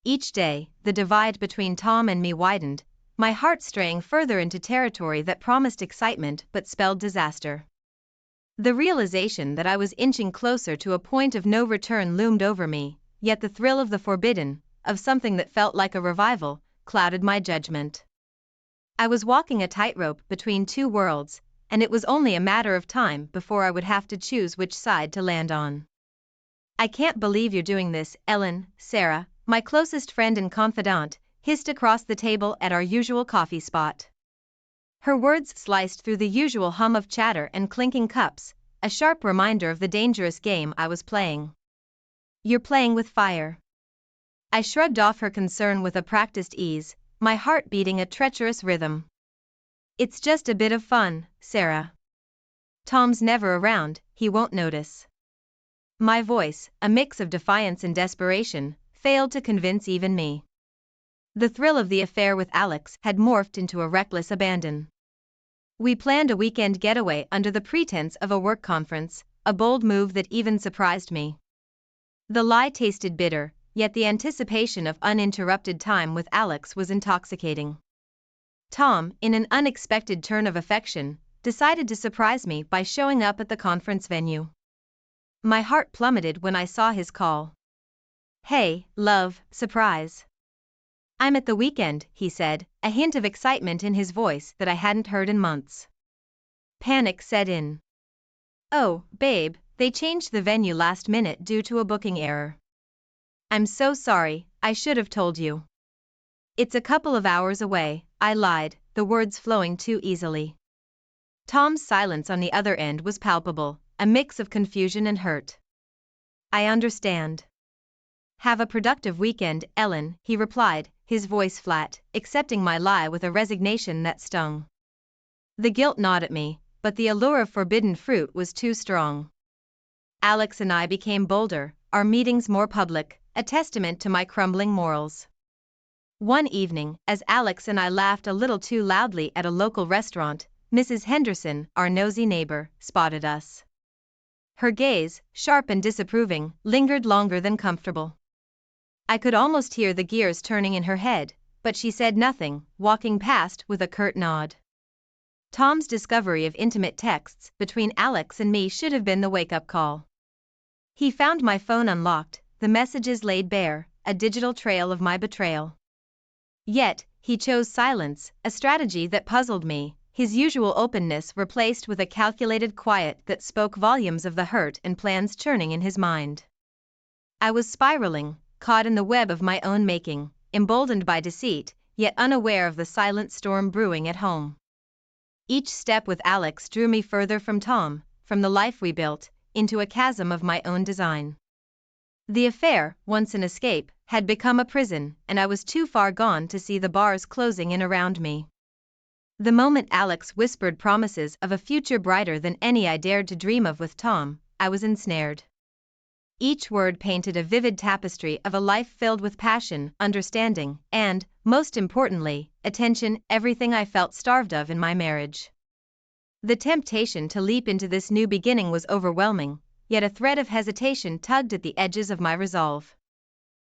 Speaker 1: Each day, the divide between Tom and me widened, my heart straying further into territory that promised excitement but spelled disaster. The realization that I was inching closer to a point of no return loomed over me, yet the thrill of the forbidden, of something that felt like a revival, clouded my judgment. I was walking a tightrope between two worlds, and it was only a matter of time before I would have to choose which side to land on. "I can't believe you're doing this, Ellen," Sarah, my closest friend and confidant, hissed across the table at our usual coffee spot. Her words sliced through the usual hum of chatter and clinking cups, a sharp reminder of the dangerous game I was playing. "You're playing with fire." I shrugged off her concern with a practiced ease, my heart beating a treacherous rhythm. "It's just a bit of fun, Sarah. Tom's never around, he won't notice." My voice, a mix of defiance and desperation, failed to convince even me. The thrill of the affair with Alex had morphed into a reckless abandon. We planned a weekend getaway under the pretense of a work conference, a bold move that even surprised me. The lie tasted bitter, yet the anticipation of uninterrupted time with Alex was intoxicating. Tom, in an unexpected turn of affection, decided to surprise me by showing up at the conference venue. My heart plummeted when I saw his call. "Hey, love, surprise." "I'm at the weekend," he said, a hint of excitement in his voice that I hadn't heard in months. Panic set in. "Oh, babe, they changed the venue last minute due to a booking error." "I'm so sorry, I should have told you." "It's a couple of hours away," I lied, the words flowing too easily. Tom's silence on the other end was palpable, a mix of confusion and hurt. "I understand. Have a productive weekend, Ellen," he replied, his voice flat, accepting my lie with a resignation that stung. The guilt gnawed at me, but the allure of forbidden fruit was too strong. Alex and I became bolder, our meetings more public, a testament to my crumbling morals. One evening, as Alex and I laughed a little too loudly at a local restaurant, Mrs. Henderson, our nosy neighbor, spotted us. Her gaze, sharp and disapproving, lingered longer than comfortable. I could almost hear the gears turning in her head, but she said nothing, walking past with a curt nod. Tom's discovery of intimate texts between Alex and me should have been the wake-up call. He found my phone unlocked, the messages laid bare, a digital trail of my betrayal. Yet, he chose silence, a strategy that puzzled me, his usual openness replaced with a calculated quiet that spoke volumes of the hurt and plans churning in his mind. I was spiraling, caught in the web of my own making, emboldened by deceit, yet unaware of the silent storm brewing at home. Each step with Alex drew me further from Tom, from the life we built, into a chasm of my own design. The affair, once an escape, had become a prison, and I was too far gone to see the bars closing in around me. The moment Alex whispered promises of a future brighter than any I dared to dream of with Tom, I was ensnared. Each word painted a vivid tapestry of a life filled with passion, understanding, and, most importantly, attention, everything I felt starved of in my marriage. The temptation to leap into this new beginning was overwhelming, yet a thread of hesitation tugged at the edges of my resolve.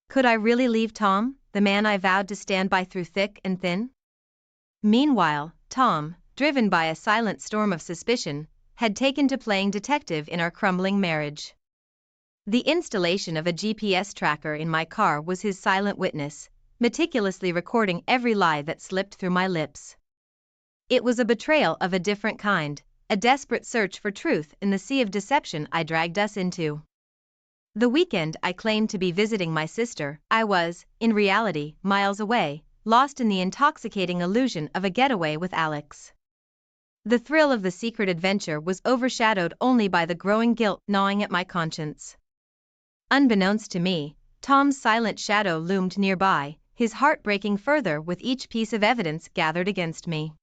Speaker 1: Could I really leave Tom, the man I vowed to stand by through thick and thin? Meanwhile, Tom, driven by a silent storm of suspicion, had taken to playing detective in our crumbling marriage. The installation of a GPS tracker in my car was his silent witness, meticulously recording every lie that slipped through my lips. It was a betrayal of a different kind, a desperate search for truth in the sea of deception I dragged us into. The weekend I claimed to be visiting my sister, I was, in reality, miles away, lost in the intoxicating illusion of a getaway with Alex. The thrill of the secret adventure was overshadowed only by the growing guilt gnawing at my conscience. Unbeknownst to me, Tom's silent shadow loomed nearby, his heart breaking further with each piece of evidence gathered against me.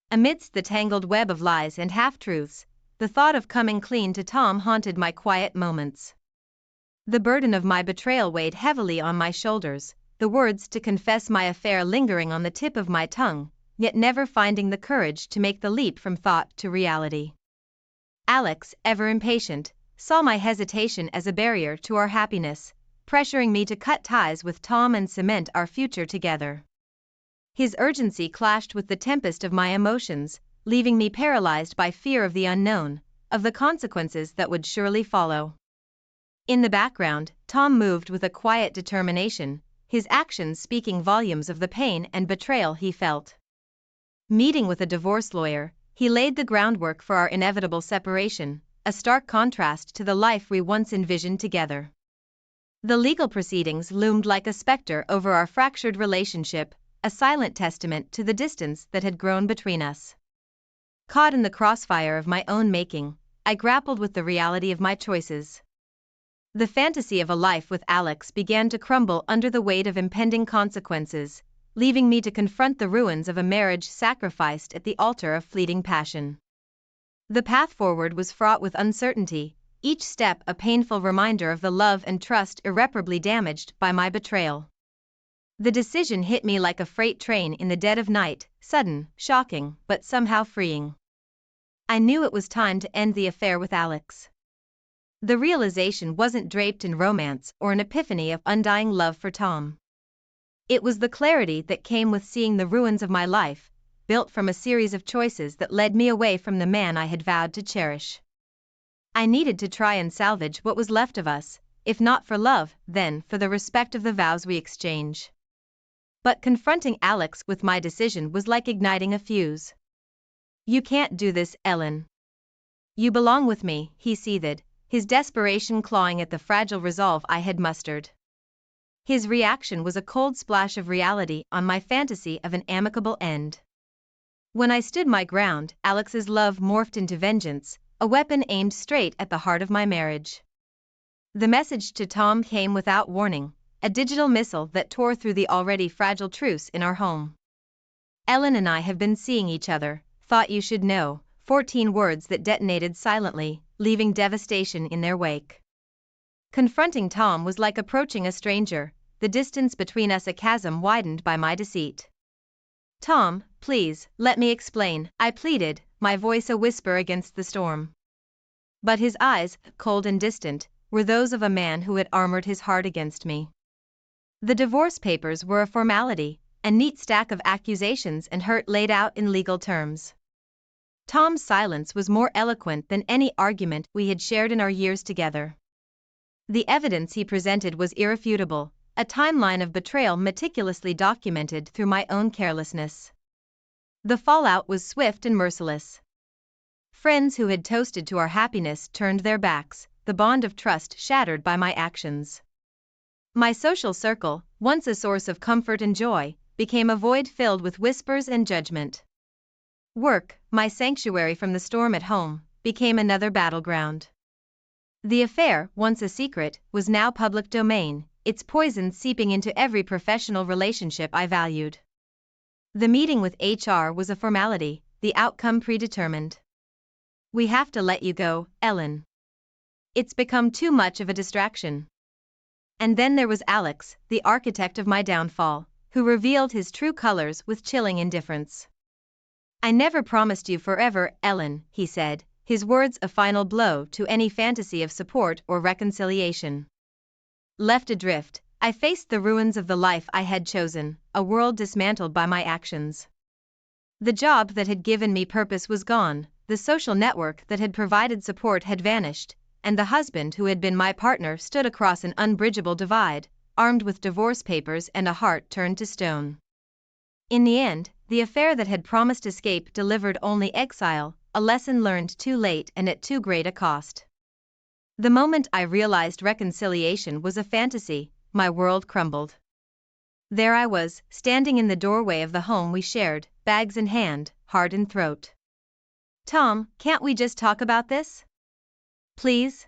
Speaker 1: Amidst the tangled web of lies and half-truths, the thought of coming clean to Tom haunted my quiet moments. The burden of my betrayal weighed heavily on my shoulders, the words to confess my affair lingering on the tip of my tongue, yet never finding the courage to make the leap from thought to reality. Alex, ever impatient, saw my hesitation as a barrier to our happiness, pressuring me to cut ties with Tom and cement our future together. His urgency clashed with the tempest of my emotions, leaving me paralyzed by fear of the unknown, of the consequences that would surely follow. In the background, Tom moved with a quiet determination, his actions speaking volumes of the pain and betrayal he felt. Meeting with a divorce lawyer, he laid the groundwork for our inevitable separation, a stark contrast to the life we once envisioned together. The legal proceedings loomed like a specter over our fractured relationship, a silent testament to the distance that had grown between us. Caught in the crossfire of my own making, I grappled with the reality of my choices. The fantasy of a life with Alex began to crumble under the weight of impending consequences, leaving me to confront the ruins of a marriage sacrificed at the altar of fleeting passion. The path forward was fraught with uncertainty, each step a painful reminder of the love and trust irreparably damaged by my betrayal. The decision hit me like a freight train in the dead of night, sudden, shocking, but somehow freeing. I knew it was time to end the affair with Alex. The realization wasn't draped in romance or an epiphany of undying love for Tom. It was the clarity that came with seeing the ruins of my life, built from a series of choices that led me away from the man I had vowed to cherish. I needed to try and salvage what was left of us, if not for love, then for the respect of the vows we exchange. But confronting Alex with my decision was like igniting a fuse. "You can't do this, Ellen. You belong with me," he seethed, his desperation clawing at the fragile resolve I had mustered. His reaction was a cold splash of reality on my fantasy of an amicable end. When I stood my ground, Alex's love morphed into vengeance, a weapon aimed straight at the heart of my marriage. The message to Tom came without warning, a digital missile that tore through the already fragile truce in our home. "Ellen and I have been seeing each other, thought you should know," 14 words that detonated silently, leaving devastation in their wake. Confronting Tom was like approaching a stranger, the distance between us a chasm widened by my deceit. "Tom, please, let me explain," I pleaded, my voice a whisper against the storm. But his eyes, cold and distant, were those of a man who had armored his heart against me. The divorce papers were a formality, a neat stack of accusations and hurt laid out in legal terms. Tom's silence was more eloquent than any argument we had shared in our years together. The evidence he presented was irrefutable, a timeline of betrayal meticulously documented through my own carelessness. The fallout was swift and merciless. Friends who had toasted to our happiness turned their backs, the bond of trust shattered by my actions. My social circle, once a source of comfort and joy, became a void filled with whispers and judgment. Work, my sanctuary from the storm at home, became another battleground. The affair, once a secret, was now public domain, its poison seeping into every professional relationship I valued. The meeting with HR was a formality, the outcome predetermined. "We have to let you go, Ellen. It's become too much of a distraction." And then there was Alex, the architect of my downfall, who revealed his true colors with chilling indifference. "I never promised you forever, Ellen," he said, his words a final blow to any fantasy of support or reconciliation. Left adrift, I faced the ruins of the life I had chosen, a world dismantled by my actions. The job that had given me purpose was gone, the social network that had provided support had vanished, and the husband who had been my partner stood across an unbridgeable divide, armed with divorce papers and a heart turned to stone. In the end, the affair that had promised escape delivered only exile, a lesson learned too late and at too great a cost. The moment I realized reconciliation was a fantasy, my world crumbled. There I was, standing in the doorway of the home we shared, bags in hand, heart in throat. "Tom, can't we just talk about this? Please?"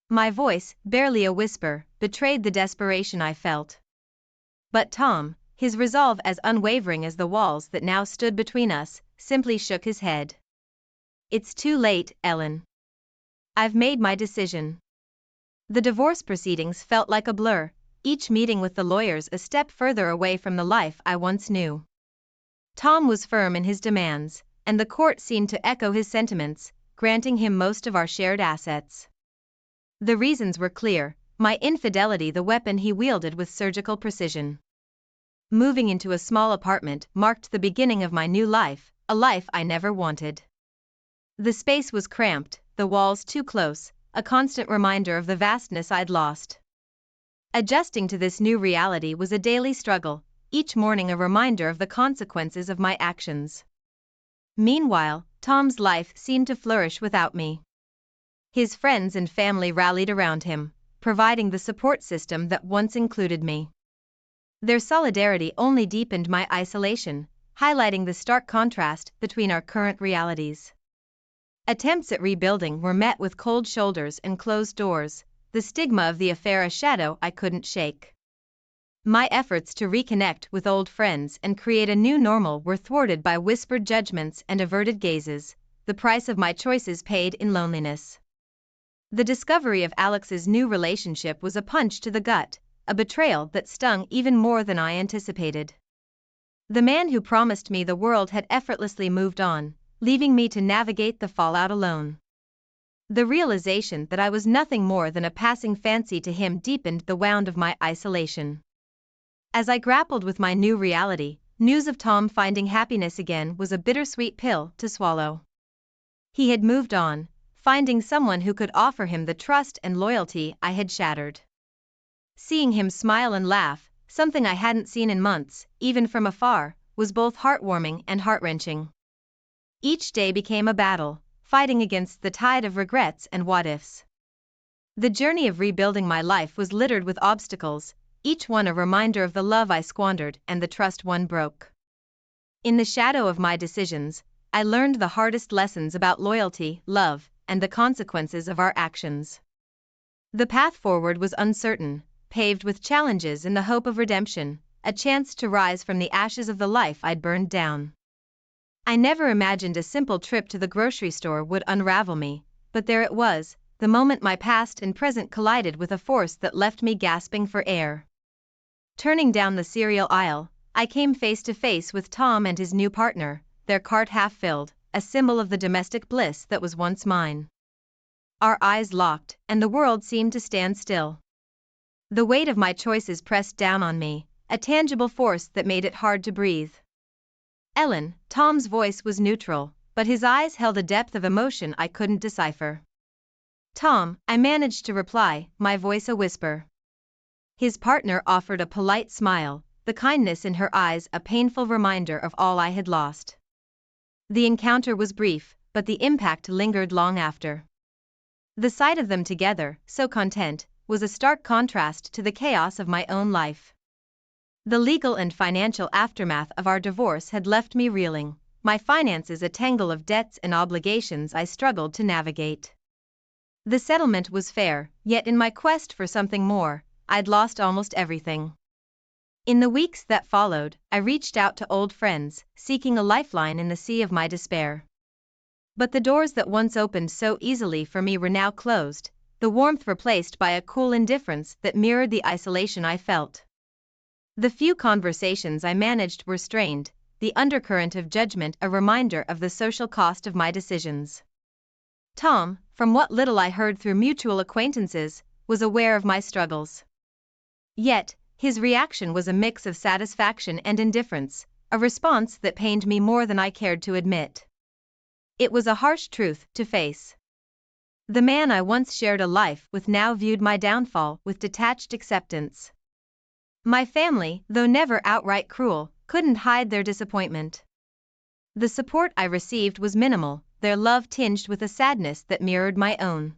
Speaker 1: My voice, barely a whisper, betrayed the desperation I felt. But Tom, his resolve as unwavering as the walls that now stood between us, simply shook his head. "It's too late, Ellen. I've made my decision." The divorce proceedings felt like a blur, each meeting with the lawyers a step further away from the life I once knew. Tom was firm in his demands, and the court seemed to echo his sentiments, granting him most of our shared assets. The reasons were clear: my infidelity, the weapon he wielded with surgical precision. moving into a small apartment marked the beginning of my new life, a life I never wanted. The space was cramped, the walls too close, a constant reminder of the vastness I'd lost. Adjusting to this new reality was a daily struggle, each morning a reminder of the consequences of my actions. Meanwhile, Tom's life seemed to flourish without me. His friends and family rallied around him, providing the support system that once included me. Their solidarity only deepened my isolation, highlighting the stark contrast between our current realities. Attempts at rebuilding were met with cold shoulders and closed doors, the stigma of the affair a shadow I couldn't shake. My efforts to reconnect with old friends and create a new normal were thwarted by whispered judgments and averted gazes, the price of my choices paid in loneliness. The discovery of Alex's new relationship was a punch to the gut, a betrayal that stung even more than I anticipated. The man who promised me the world had effortlessly moved on, leaving me to navigate the fallout alone. The realization that I was nothing more than a passing fancy to him deepened the wound of my isolation. As I grappled with my new reality, news of Tom finding happiness again was a bittersweet pill to swallow. He had moved on, finding someone who could offer him the trust and loyalty I had shattered. Seeing him smile and laugh, something I hadn't seen in months, even from afar, was both heartwarming and heart-wrenching. Each day became a battle, fighting against the tide of regrets and what-ifs. The journey of rebuilding my life was littered with obstacles, each one a reminder of the love I squandered and the trust one broke. In the shadow of my decisions, I learned the hardest lessons about loyalty, love, and the consequences of our actions. The path forward was uncertain, paved with challenges in the hope of redemption, a chance to rise from the ashes of the life I'd burned down. I never imagined a simple trip to the grocery store would unravel me, but there it was, the moment my past and present collided with a force that left me gasping for air. Turning down the cereal aisle, I came face to face with Tom and his new partner, their cart half filled, a symbol of the domestic bliss that was once mine. Our eyes locked, and the world seemed to stand still. The weight of my choices pressed down on me, a tangible force that made it hard to breathe. Ellen, Tom's voice was neutral, but his eyes held a depth of emotion I couldn't decipher. Tom, I managed to reply, my voice a whisper. His partner offered a polite smile, the kindness in her eyes a painful reminder of all I had lost. The encounter was brief, but the impact lingered long after. The sight of them together, so content, was a stark contrast to the chaos of my own life. The legal and financial aftermath of our divorce had left me reeling, my finances a tangle of debts and obligations I struggled to navigate. The settlement was fair, yet in my quest for something more, I'd lost almost everything. In the weeks that followed, I reached out to old friends, seeking a lifeline in the sea of my despair. But the doors that once opened so easily for me were now closed, the warmth replaced by a cool indifference that mirrored the isolation I felt. The few conversations I managed were strained, the undercurrent of judgment a reminder of the social cost of my decisions. Tom, from what little I heard through mutual acquaintances, was aware of my struggles. Yet, his reaction was a mix of satisfaction and indifference, a response that pained me more than I cared to admit. It was a harsh truth to face. The man I once shared a life with now viewed my downfall with detached acceptance. My family, though never outright cruel, couldn't hide their disappointment. The support I received was minimal, their love tinged with a sadness that mirrored my own.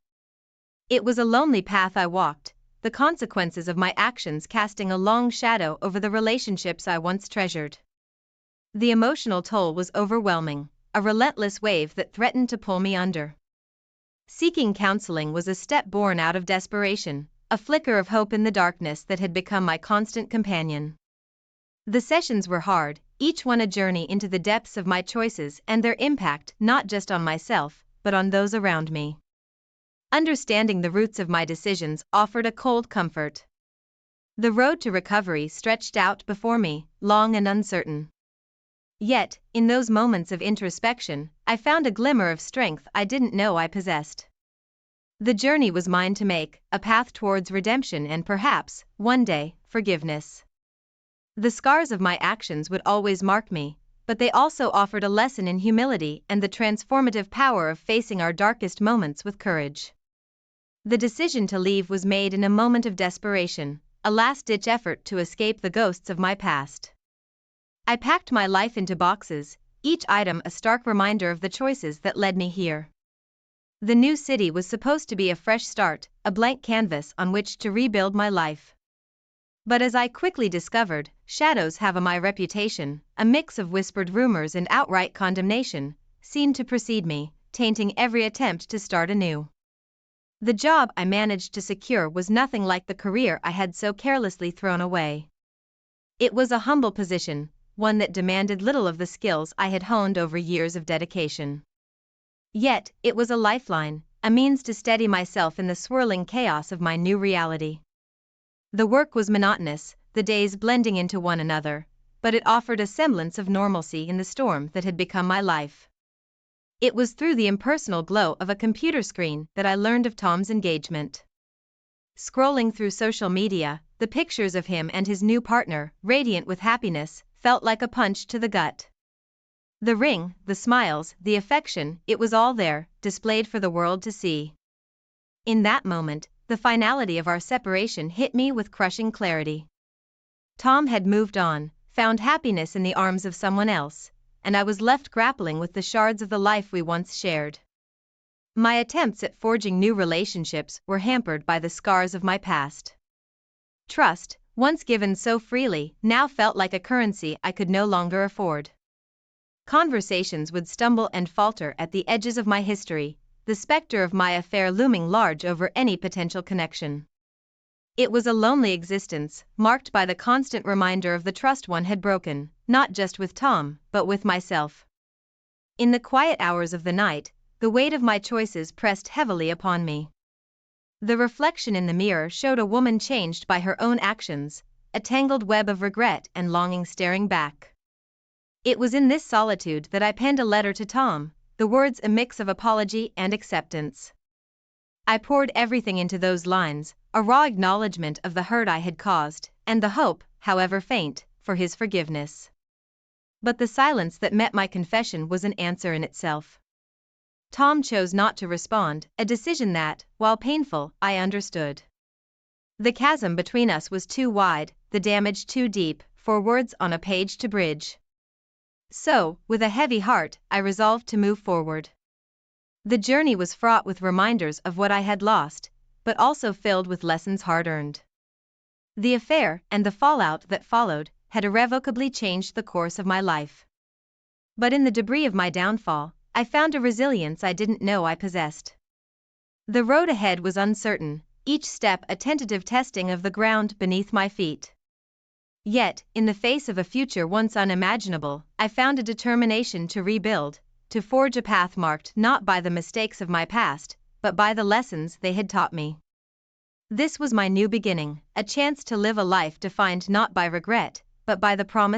Speaker 1: It was a lonely path I walked, the consequences of my actions casting a long shadow over the relationships I once treasured. The emotional toll was overwhelming, a relentless wave that threatened to pull me under. Seeking counseling was a step born out of desperation, a flicker of hope in the darkness that had become my constant companion. The sessions were hard, each one a journey into the depths of my choices and their impact not just on myself, but on those around me. Understanding the roots of my decisions offered a cold comfort. The road to recovery stretched out before me, long and uncertain. Yet, in those moments of introspection, I found a glimmer of strength I didn't know I possessed. The journey was mine to make, a path towards redemption and perhaps, one day, forgiveness. The scars of my actions would always mark me, but they also offered a lesson in humility and the transformative power of facing our darkest moments with courage. The decision to leave was made in a moment of desperation, a last-ditch effort to escape the ghosts of my past. I packed my life into boxes, each item a stark reminder of the choices that led me here. The new city was supposed to be a fresh start, a blank canvas on which to rebuild my life. But as I quickly discovered, shadows have my reputation, a mix of whispered rumors and outright condemnation, seemed to precede me, tainting every attempt to start anew. The job I managed to secure was nothing like the career I had so carelessly thrown away. It was a humble position, one that demanded little of the skills I had honed over years of dedication. Yet, it was a lifeline, a means to steady myself in the swirling chaos of my new reality. The work was monotonous, the days blending into one another, but it offered a semblance of normalcy in the storm that had become my life. It was through the impersonal glow of a computer screen that I learned of Tom's engagement. Scrolling through social media, the pictures of him and his new partner, radiant with happiness, felt like a punch to the gut. The ring, the smiles, the affection, it was all there, displayed for the world to see. In that moment, the finality of our separation hit me with crushing clarity. Tom had moved on, found happiness in the arms of someone else, and I was left grappling with the shards of the life we once shared. My attempts at forging new relationships were hampered by the scars of my past. Trust, once given so freely, now felt like a currency I could no longer afford. Conversations would stumble and falter at the edges of my history, the specter of my affair looming large over any potential connection. It was a lonely existence, marked by the constant reminder of the trust one had broken, not just with Tom, but with myself. In the quiet hours of the night, the weight of my choices pressed heavily upon me. The reflection in the mirror showed a woman changed by her own actions, a tangled web of regret and longing staring back. It was in this solitude that I penned a letter to Tom, the words a mix of apology and acceptance. I poured everything into those lines, a raw acknowledgement of the hurt I had caused, and the hope, however faint, for his forgiveness. But the silence that met my confession was an answer in itself. Tom chose not to respond, a decision that, while painful, I understood. The chasm between us was too wide, the damage too deep, for words on a page to bridge. So, with a heavy heart, I resolved to move forward. The journey was fraught with reminders of what I had lost, but also filled with lessons hard-earned. The affair, and the fallout that followed, had irrevocably changed the course of my life. But in the debris of my downfall, I found a resilience I didn't know I possessed. The road ahead was uncertain, each step a tentative testing of the ground beneath my feet. Yet, in the face of a future once unimaginable, I found a determination to rebuild, to forge a path marked not by the mistakes of my past, but by the lessons they had taught me. This was my new beginning, a chance to live a life defined not by regret, but by the promise